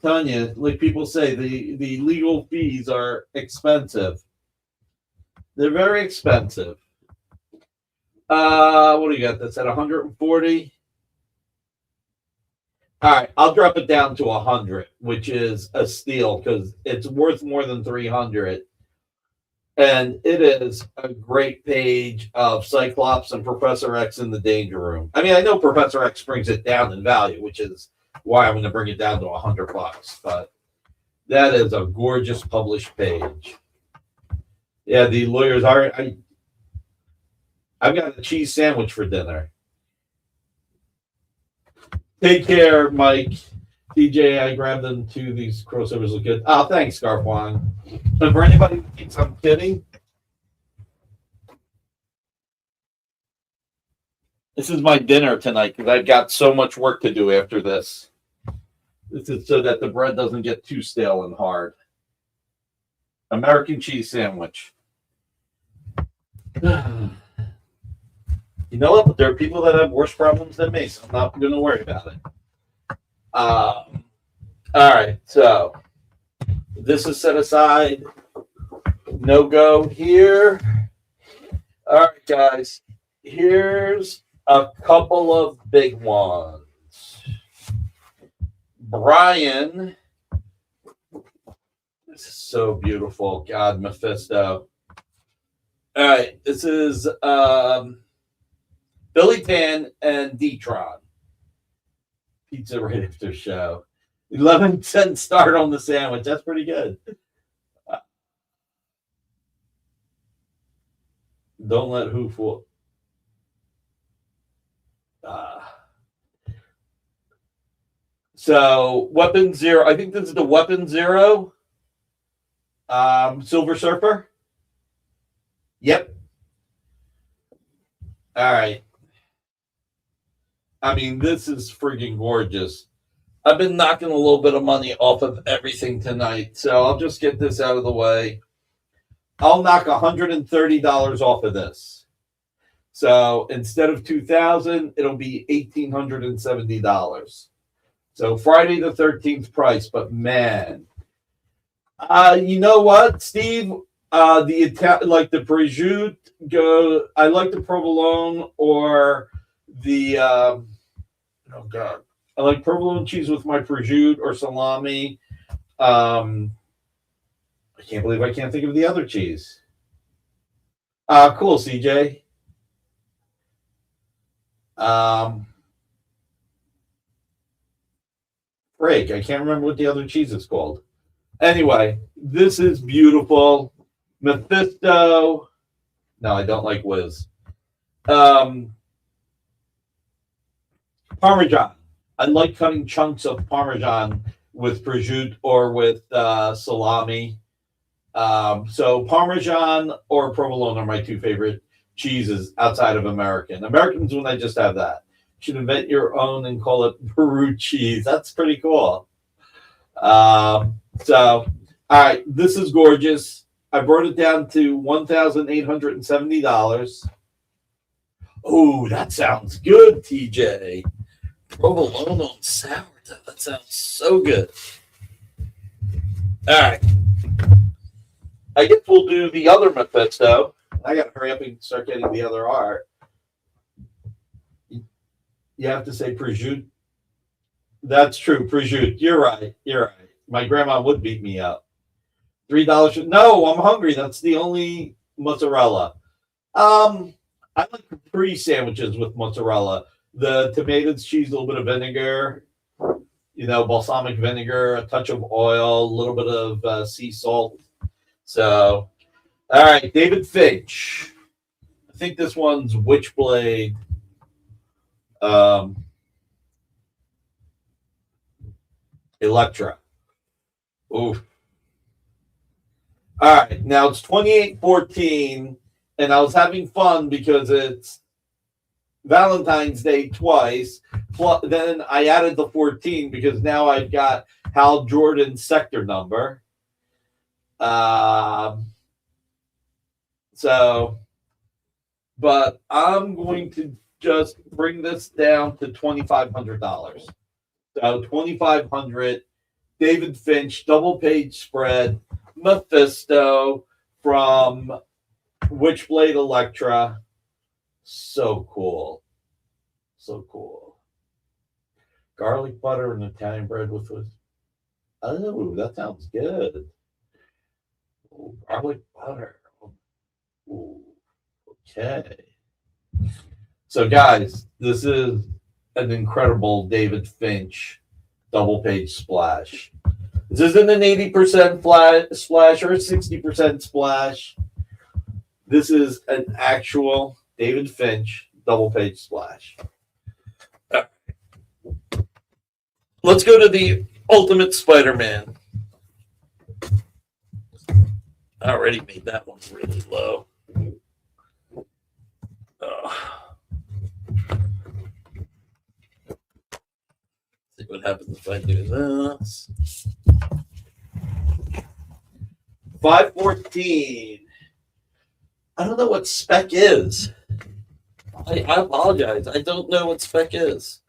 Telling you, like people say, the legal fees are expensive. They're very expensive. What do you got? That's at 140. All right, I'll drop it down to 100, which is a steal because it's worth more than 300. And it is a great page of Cyclops and Professor X in the Danger Room. I mean, I know Professor X brings it down in value, which is why I'm going to bring it down to $100. But that is a gorgeous published page. Yeah, the lawyers are. I've got a cheese sandwich for dinner. Take care, Mike. DJ, I grabbed them too. These crossovers look good. Oh, thanks, Scarfwine. And for anybody who thinks I'm kidding, this is my dinner tonight because I've got so much work to do after this. This is so that the bread doesn't get too stale and hard. American cheese sandwich. Yeah, You know what? But there are people that have worse problems than me, so I'm not going to worry about it. All right, so this is set aside. No go here. All right, guys. Here's a couple of big ones. Brian. This is so beautiful. God, Mephisto. All right, this is Billy Tan and D-Tron. Pizza right after show. 11-cent start on the sandwich. That's pretty good. Don't let who fool. So Weapon Zero. I think this is the Weapon Zero. Silver Surfer. Yep. All right. I mean, this is freaking gorgeous. I've been knocking a little bit of money off of everything tonight, so I'll just get this out of the way. I'll knock $130 off of this. So instead of $2,000, it'll be $1,870. So Friday the 13th price, but man, you know what, Steve? Like the prosciutto, go. I like the provolone or the oh god, I like provolone cheese with my prosciutto or salami. I can't believe I can't think of the other cheese. Cool, CJ. Break. I can't remember what the other cheese is called. Anyway, this is beautiful. Mephisto. No, I don't like Wiz. Parmesan. I like cutting chunks of Parmesan with prosciutto or with salami. So Parmesan or provolone are my two favorite cheeses outside of American. Americans, when I just have that. You should invent your own and call it Peru cheese. That's pretty cool. So, all right, this is gorgeous. I brought it down to $1,870. Oh, that sounds good, TJ. Provolone on sourdough. That sounds so good. All right. I guess we'll do the other Mephisto. I got to hurry up and start getting the other art. You have to say prosciutto. That's true, prosciutto. You're right. You're right. My grandma would beat me up. $3. No, I'm hungry. That's the only mozzarella. I like capri sandwiches with mozzarella. The tomatoes, cheese, a little bit of vinegar, balsamic vinegar, a touch of oil, a little bit of sea salt. So, all right, David Finch. I think this one's Witchblade. Electra. Ooh. All right, now it's 2814, and I was having fun because it's Valentine's Day twice. Then I added the 14 because now I've got Hal Jordan's sector number. But I'm going to just bring this down to $2,500. So $2,500. David Finch, double page spread, Mephisto from Witchblade Electra. So cool. So cool. Garlic butter and Italian bread with oh, that sounds good. Ooh, garlic butter. Ooh, okay. So, guys, this is an incredible David Finch double page splash. This isn't an 80% splash or a 60% splash. This is an actual David Finch double page splash. Let's go to the Ultimate Spider-Man. I already made that one really low. See what happens if I do this. 514. I don't know what spec is. I apologize. I don't know what spec is.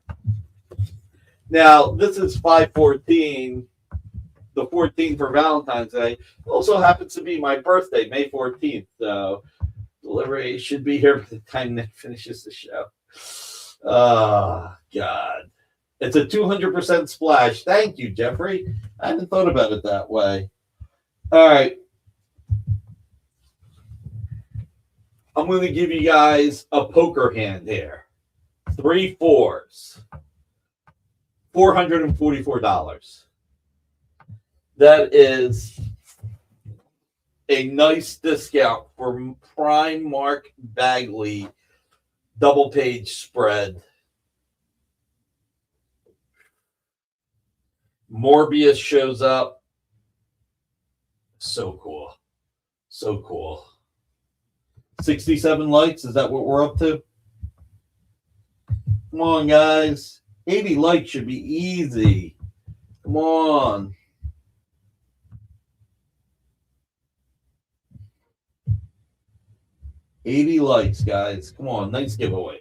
Now, this is 5/14, the 14th for Valentine's Day. Also happens to be my birthday, May 14th. So delivery should be here by the time Nick finishes the show. Oh, God. It's a 200% splash. Thank you, Jeffrey. I hadn't thought about it that way. All right. I'm going to give you guys a poker hand here. 3 4s. $444. That is a nice discount for Prime Mark Bagley double page spread. Morbius shows up. So cool. So cool. 67 likes. Is that what we're up to? Come on, guys. 80 likes should be easy. Come on. $80 likes, guys. Come on. Nice giveaway.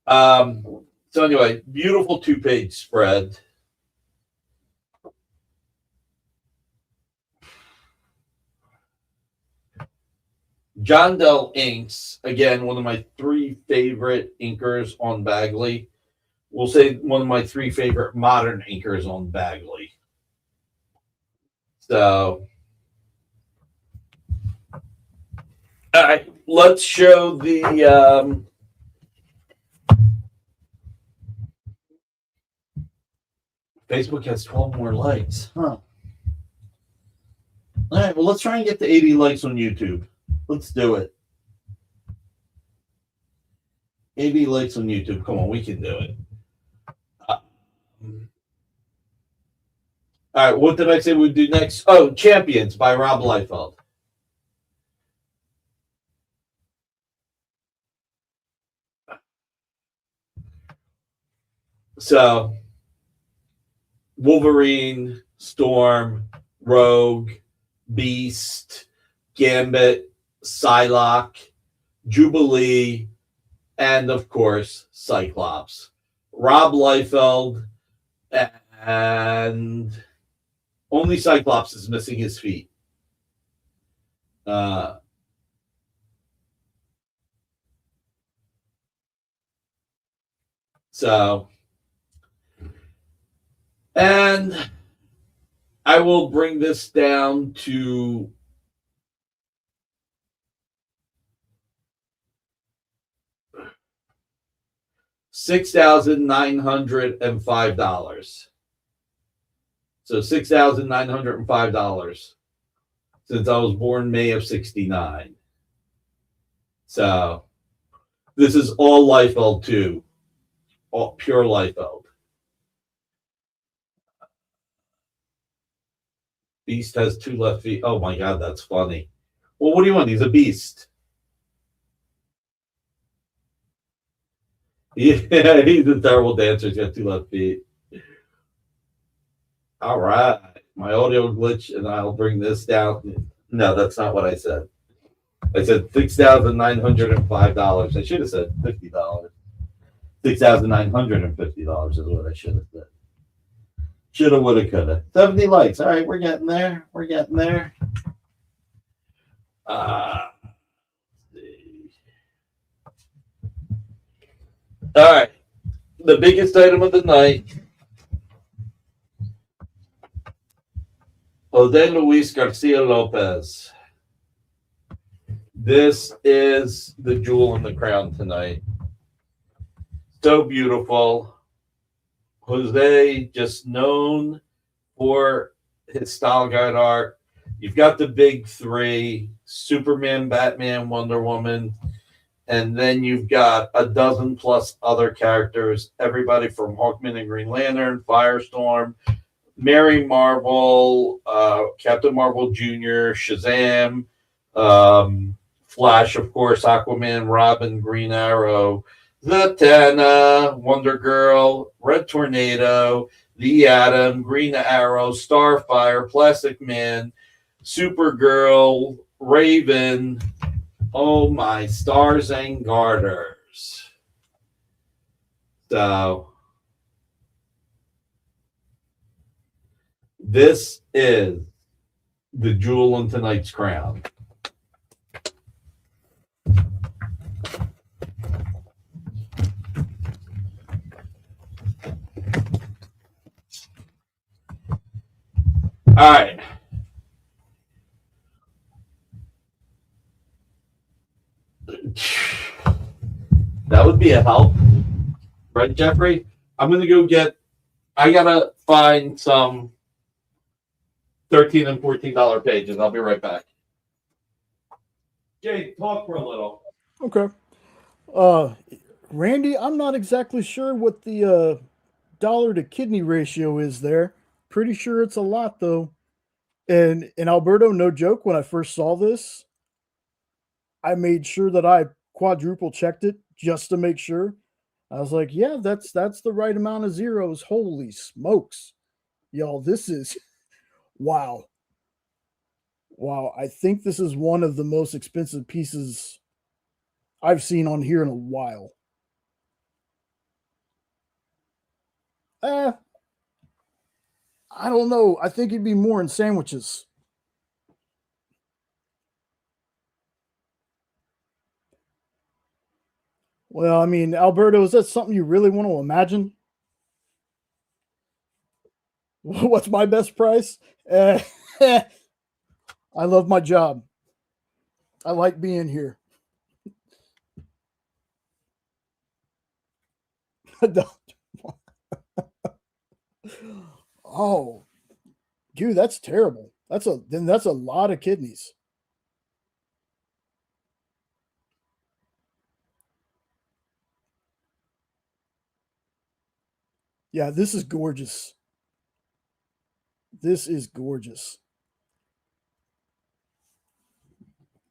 So anyway, beautiful 2-page spread. John Dell inks, again, one of my 3 favorite inkers on Bagley. We'll say one of my 3 favorite modern inkers on Bagley. So, all right, let's show the Facebook has 12 more likes. Huh. All right, well, let's try and get to 80 likes on YouTube. Let's do it. 80 likes on YouTube. Come on, we can do it. All right, what did I say we'd do next? Oh, Champions by Rob Liefeld. So, Wolverine, Storm, Rogue, Beast, Gambit, Psylocke, Jubilee, and of course, Cyclops. Rob Liefeld, and only Cyclops is missing his feet. And I will bring this down to $6,905. So $6,905 since I was born May of '69. So this is all Liefeld too, all pure Liefeld. Beast has 2 left feet. Oh my God, that's funny. Well, what do you want? He's a beast. Yeah, he's a terrible dancer. He's got 2 left feet. All right. My audio glitch, and I'll bring this down. No, that's not what I said. I said $6,905. I should have said $50. $6,950 is what I should have said. Shoulda, woulda, coulda. 70 likes. All right, we're getting there. We're getting there. Let's see. All right. The biggest item of the night. Jose Luis Garcia Lopez. This is the jewel in the crown tonight. So beautiful. Jose, just known for his style guide art. You've got the big 3, Superman, Batman, Wonder Woman, and then you've got a dozen plus other characters, everybody from Hawkman and Green Lantern, Firestorm, Mary Marvel, Captain Marvel Jr., Shazam, Flash, of course, Aquaman, Robin, Green Arrow, Zatanna, Wonder Girl, Red Tornado, The Atom, Green Arrow, Starfire, Plastic Man, Supergirl, Raven, Oh, my stars and garters. So, this is the jewel in tonight's crown. All right. That would be a help. Right, Jeffrey? I'm going to go I got to find some $13 and $14 pages. I'll be right back. Jay, talk for a little. Okay. Randy, I'm not exactly sure what the dollar to kidney ratio is there. Pretty sure it's a lot though. And Alberto, no joke, when I first saw this, I made sure that I quadruple checked it just to make sure. I was like, yeah, that's the right amount of zeros. Holy smokes. Y'all, this is wow. Wow. I think this is one of the most expensive pieces I've seen on here in a while. I don't know. I think it'd be more in sandwiches. Well, I mean, Alberto, is that something you really want to imagine? What's my best price? I love my job. I like being here. Oh, dude, that's terrible. That's a lot of kidneys. Yeah, this is gorgeous. This is gorgeous.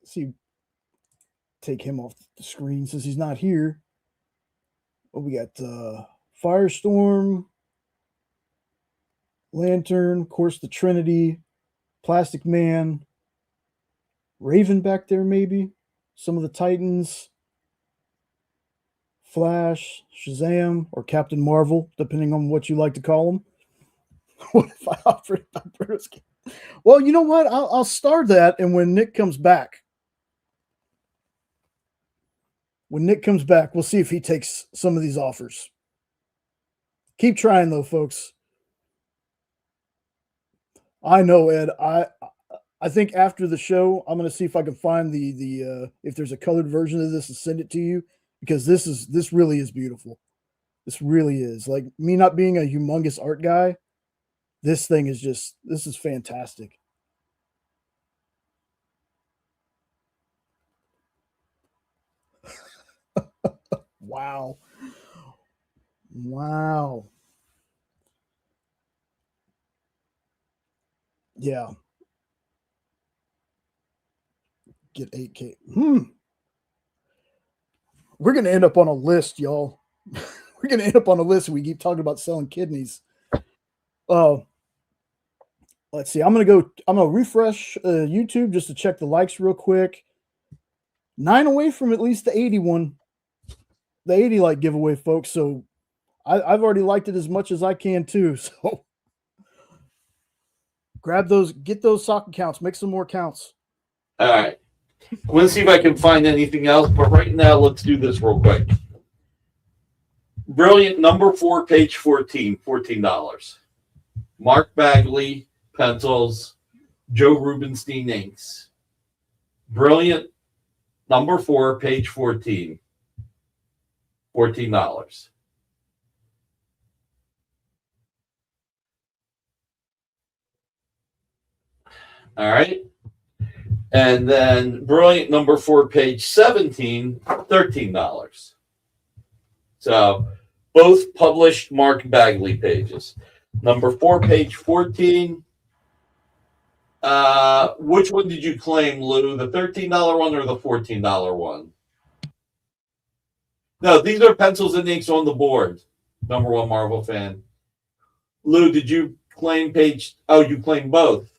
Let's see, take him off the screen since he's not here. Oh, we got Firestorm, Lantern, of course, the Trinity, Plastic Man, Raven back there, maybe. Some of the Titans, Flash, Shazam, or Captain Marvel, depending on what you like to call them. What if I offered Alberto's? Well, you know what? I'll start that, and when Nick comes back, we'll see if he takes some of these offers. Keep trying, though, folks. I know, Ed. I think after the show, I'm going to see if I can find the if there's a colored version of this and send it to you, because this really is beautiful. This really is. Like, me not being a humongous art guy, this is fantastic. Wow. Wow. Yeah. Get 8K. We're going to end up on a list, y'all. We're going to end up on a list. We keep talking about selling kidneys. Let's see. I'm going to refresh YouTube just to check the likes real quick. 9 away from at least the 81. The 80 like giveaway, folks. So I've already liked it as much as I can too. So grab those, get those sock accounts, make some more counts. All right. I'm going to see if I can find anything else, but right now, let's do this real quick. Brilliant number 4, page 14, $14. Mark Bagley, pencils, Joe Rubenstein inks. Brilliant number 4, page 14, $14. All right. And then Brilliant number 4, page 17, $13. So both published Mark Bagley pages. Number 4, page 14. Which one did you claim, Lou? The $13 one or the $14 one? No, these are pencils and inks on the board. Number 1 Marvel fan. Lou, did you claim page? Oh, you claimed both.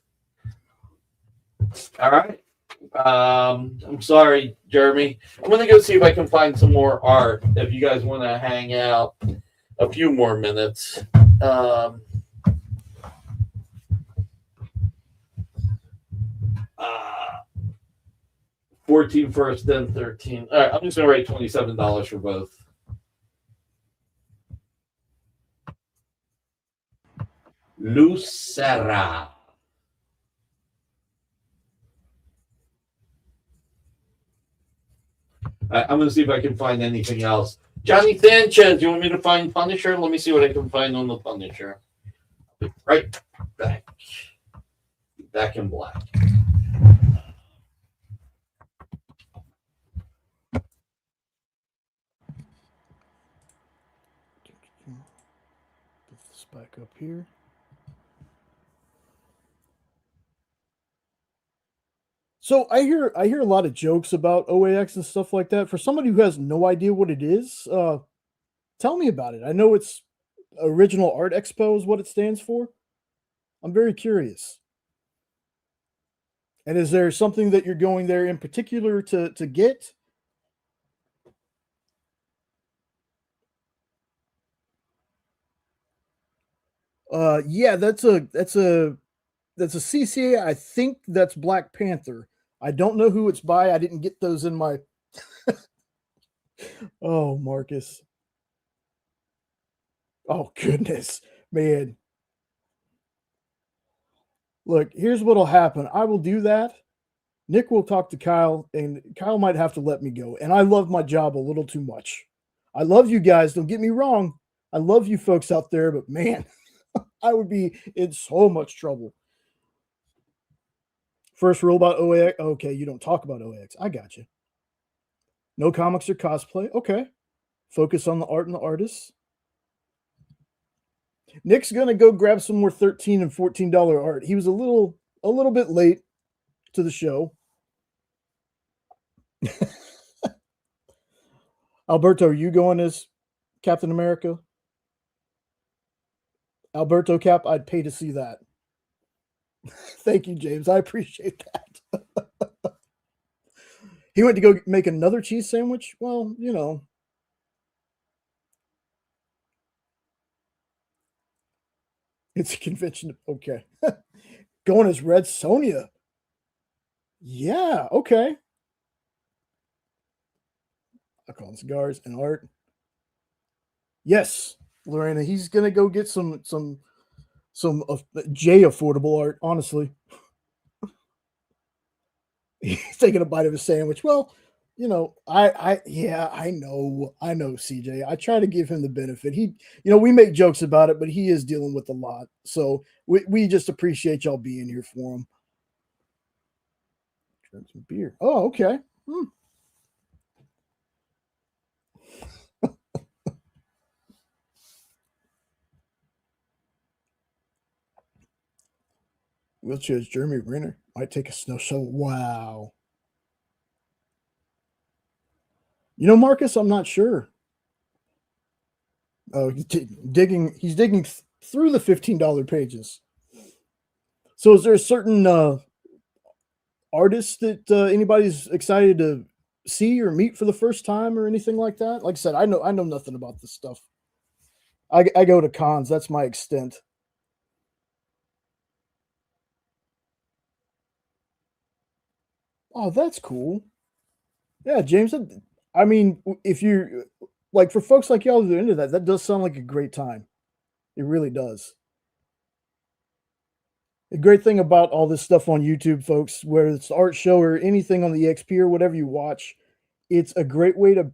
All right. I'm sorry, Jeremy. I'm gonna go see if I can find some more art. If you guys want to hang out a few more minutes. 14 first, then 13. All right, I'm just gonna write $27 for both. Lucera. I'm gonna see if I can find anything else. Johnny Sanchez, you want me to find Punisher? Let me see what I can find on the Punisher. I'll be right back. Back in black. Put this back up here. So I hear a lot of jokes about OAX and stuff like that. For somebody who has no idea what it is, tell me about it. I know it's Original Art Expo is what it stands for. I'm very curious. And is there something that you're going there in particular to get? Yeah, that's a CCA. I think that's Black Panther. I don't know who it's by. I didn't get those in my. Oh, Marcus. Oh, goodness, man. Look, here's what'll happen. I will do that. Nick will talk to Kyle, and Kyle might have to let me go. And I love my job a little too much. I love you guys. Don't get me wrong. I love you folks out there, but man, I would be in so much trouble. First rule about OAX. Okay, you don't talk about OAX. I got you. No comics or cosplay. Okay. Focus on the art and the artists. Nick's gonna go grab some more $13 and $14 art. He was a little bit late to the show. Alberto, are you going as Captain America? Alberto Cap, I'd pay to see that. Thank you, James. I appreciate that. He went to go make another cheese sandwich. Well, you know. It's a convention. Okay. Going as Red Sonja. Yeah, okay. I call them cigars and art. Yes, Lorena, he's gonna go get some J affordable art, honestly. He's taking a bite of a sandwich. Well, you know, I know, CJ. I try to give him the benefit. We make jokes about it, but he is dealing with a lot. So we just appreciate y'all being here for him. Drink some beer. Oh, okay. Wheelchair's Jeremy Renner might take a snow shovel. Wow. You know, Marcus, I'm not sure. Oh, he's digging through the $15 pages. So is there a certain artist that anybody's excited to see or meet for the first time or anything like that? Like I said, I know nothing about this stuff. I go to cons. That's my extent. Oh, that's cool. Yeah, James. I mean, if you like, for folks like y'all that are into that, that does sound like a great time. It really does. The great thing about all this stuff on YouTube, folks, whether it's the art show or anything on the EXP or whatever you watch, it's a great way to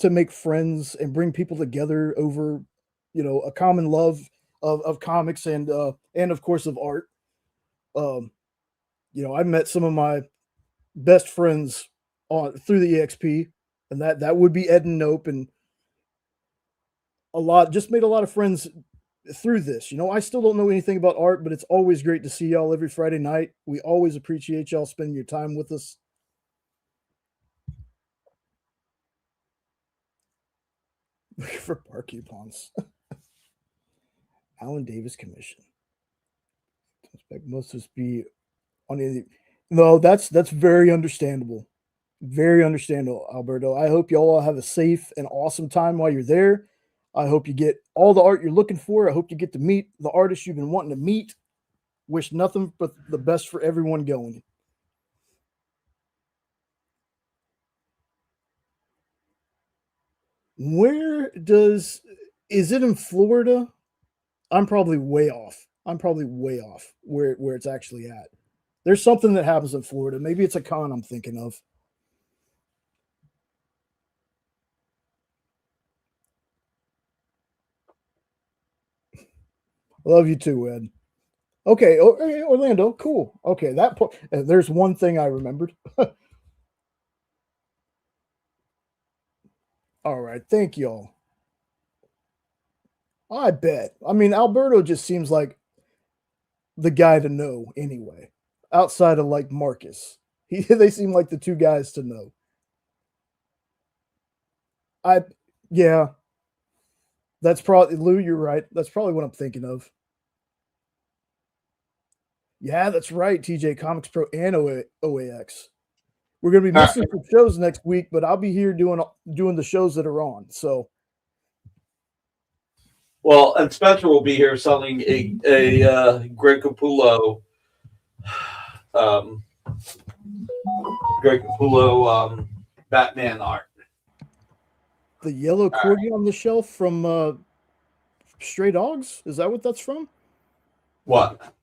make friends and bring people together over, a common love of comics and of course of art. I met some of my best friends through the EXP, and that would be Ed and Nope, and made a lot of friends through this. I still don't know anything about art, but it's always great to see y'all every Friday night. We always appreciate y'all spending your time with us. Looking for bar coupons. Alan Davis Commission. I expect most of us be on the. No, that's very understandable. Very understandable, Alberto. I hope y'all all have a safe and awesome time while you're there. I hope you get all the art you're looking for. I hope you get to meet the artists you've been wanting to meet. Wish nothing but the best for everyone going. Is it in Florida? I'm probably way off. Where it's actually at. There's something that happens in Florida. Maybe it's a con I'm thinking of. Love you too, Ed. Okay, Orlando, cool. Okay, that point. There's one thing I remembered. All right, thank y'all. I bet. I mean, Alberto just seems like the guy to know anyway. Outside of like Marcus, they seem like the two guys to know. Yeah, that's probably Lou. You're right. That's probably what I'm thinking of. Yeah, that's right. TJ Comics Pro and OAX. We're going to be missing some shows next week, but I'll be here doing the shows that are on. So, well, and Spencer will be here selling a Greg Capullo, Batman art. The yellow corgi on the shelf from Stray Dogs. Is that what that's from? What?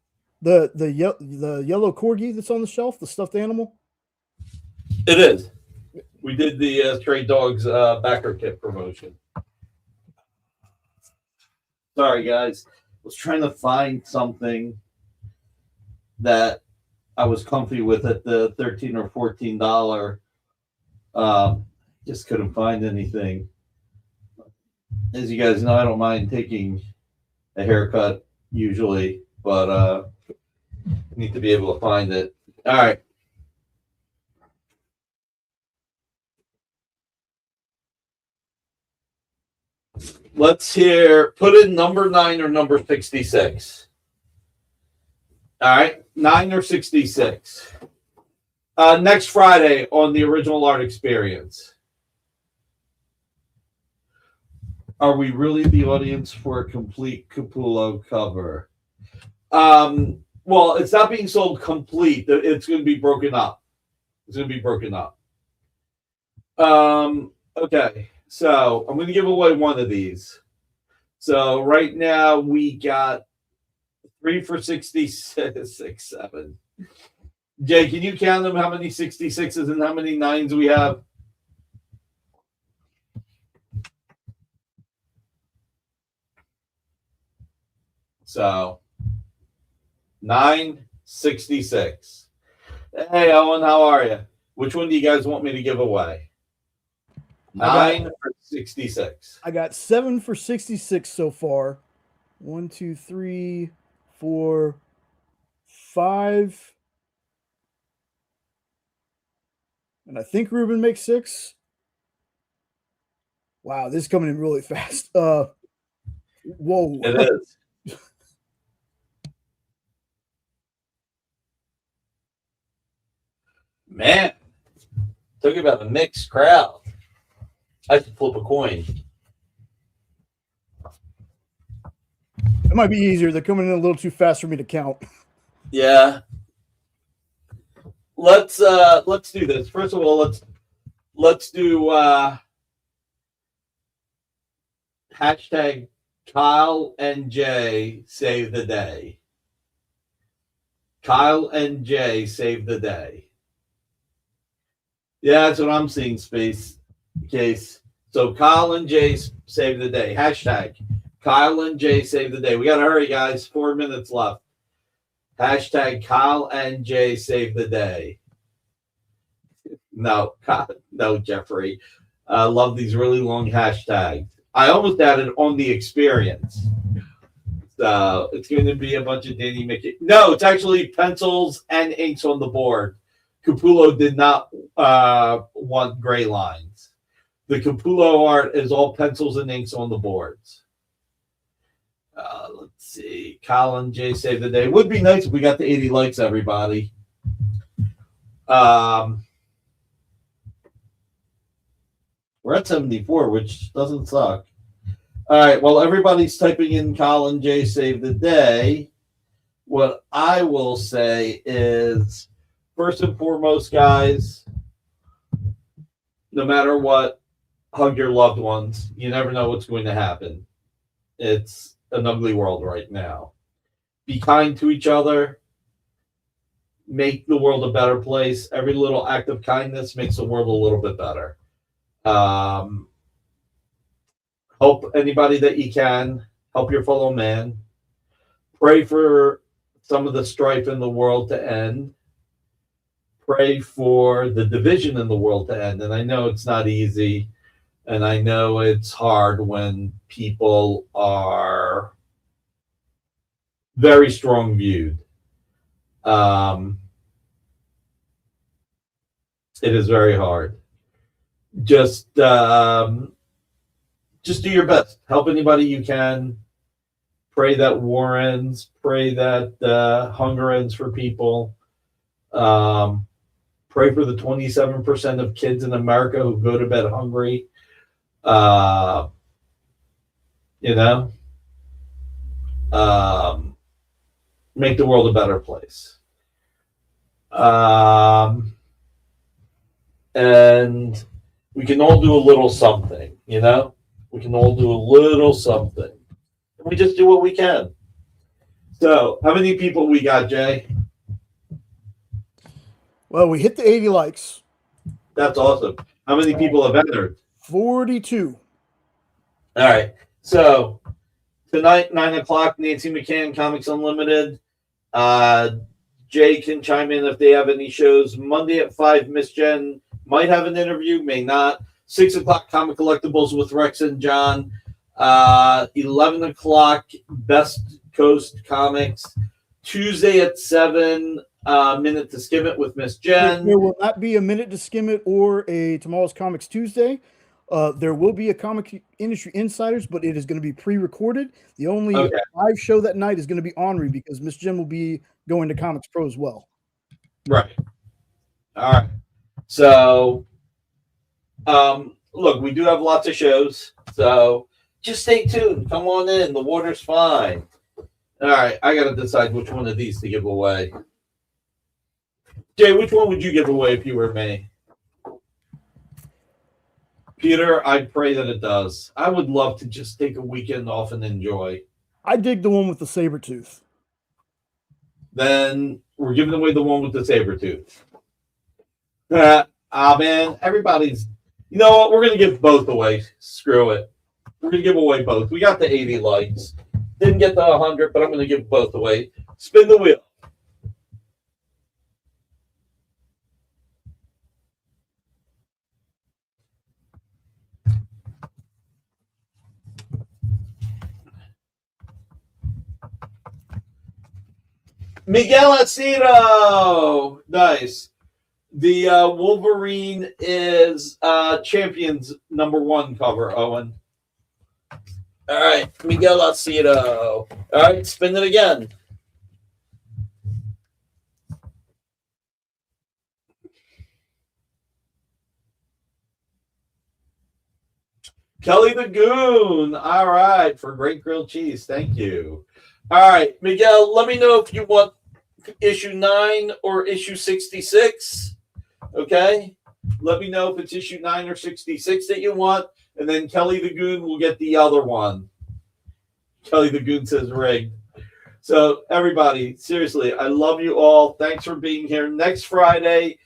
The yellow corgi that's on the shelf, the stuffed animal. It is. We did the Stray Dogs backer kit promotion. Sorry, guys. I was trying to find something that I was comfy with at the $13 or $14. Just couldn't find anything. As you guys know, I don't mind taking a haircut usually, but I need to be able to find it. All right. Let's put in number 9 or number 66. All right, 9 or 66. Next Friday on the Original Art Experience. Are we really the audience for a complete Capullo cover? Well, it's not being sold complete. It's going to be broken up. Okay. So I'm going to give away one of these. So right now we got 3 for 66, 6, 7. Jay, can you count them? How many 66s and how many 9s we have? So 966. Hey, Owen, how are you? Which one do you guys want me to give away? 9 for 66. I got 7 for 66 so far. 1, 2, 3, 4, 5. And I think Ruben makes 6. Wow, this is coming in really fast. Whoa. It is. Man, talking about a mixed crowd. I should flip a coin. It might be easier. They're coming in a little too fast for me to count. Yeah. Let's do this. First of all, let's do hashtag Kyle and Jay save the day. Kyle and Jay save the day. Yeah, that's what I'm seeing, Space Case. So Kyle and Jay save the day. Hashtag Kyle and Jay save the day. We got to hurry, guys. 4 minutes left. Hashtag Kyle and Jay save the day. No, Jeffrey. I love these really long hashtags. I almost added on the experience. So it's going to be a bunch of Danny Mickey. No, it's actually pencils and inks on the board. Capullo did not want gray lines. The Capullo art is all pencils and inks on the boards. Let's see. Colin J save the day. Would be nice if we got to 80 likes, everybody. We're at 74, which doesn't suck. All right. Well, everybody's typing in Colin J save the day. What I will say is, first and foremost, guys, no matter what, hug your loved ones. You never know what's going to happen. It's an ugly world right now. Be kind to each other. Make the world a better place. Every little act of kindness makes the world a little bit better. Help anybody that you can. Help your fellow man. Pray for some of the strife in the world to end. Pray for the division in the world to end. And I know it's not easy. And I know it's hard when people are very strong viewed. It is very hard. Just do your best. Help anybody you can. Pray that war ends. Pray that hunger ends for people. Pray for the 27% of kids in America who go to bed hungry. Make the world a better place. And we can all do a little something, We can all do a little something. We just do what we can. So, how many people we got, Jay? Well, we hit the 80 likes. That's awesome. How many people have entered? 42. All right. So, tonight, 9 o'clock, Nancy McCann, Comics Unlimited. Jay can chime in if they have any shows. Monday at 5, Miss Jen might have an interview, may not. 6 o'clock, Comic Collectibles with Rex and John. 11 o'clock, Best Coast Comics. Tuesday at 7, Minute to Skim It with Miss Jen. There will not be a Minute to Skim It or a Tomorrow's Comics Tuesday. There will be a Comic Industry Insiders, but it is going to be pre-recorded. The only live show that night is going to be Henri because Miss Jen will be going to Comics Pro as well. Right. All right. So, look, we do have lots of shows, so just stay tuned. Come on in. The water's fine. All right. I got to decide which one of these to give away. Jay, which one would you give away if you were me? Peter, I pray that it does. I would love to just take a weekend off and enjoy. I dig the one with the saber tooth. Then we're giving away the one with the saber tooth. Man, everybody's. You know what? We're gonna give both away. Screw it. We're gonna give away both. We got the 80 likes. Didn't get the 100, but I'm gonna give both away. Spin the wheel. Miguel Aceto. Nice. The Wolverine is Champions #1 cover, Owen. All right, Miguel Aceto. All right, spin it again. Kelly the Goon. All right, for great grilled cheese. Thank you. All right, Miguel, let me know if you want issue 9 or issue 66. Okay? Let me know if it's issue 9 or 66 that you want, and then Kelly the Goon will get the other one. Kelly the Goon says rigged. So, everybody, seriously, I love you all. Thanks for being here. Next Friday,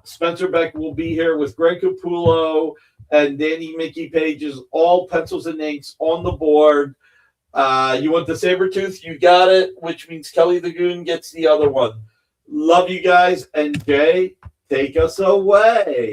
Spencer Beck will be here with Greg Capullo and Danny Mickey Pages, all pencils and inks on the board. You want the Sabretooth? You got it, which means Kelly the Goon gets the other one. Love you guys, and Jay, take us away.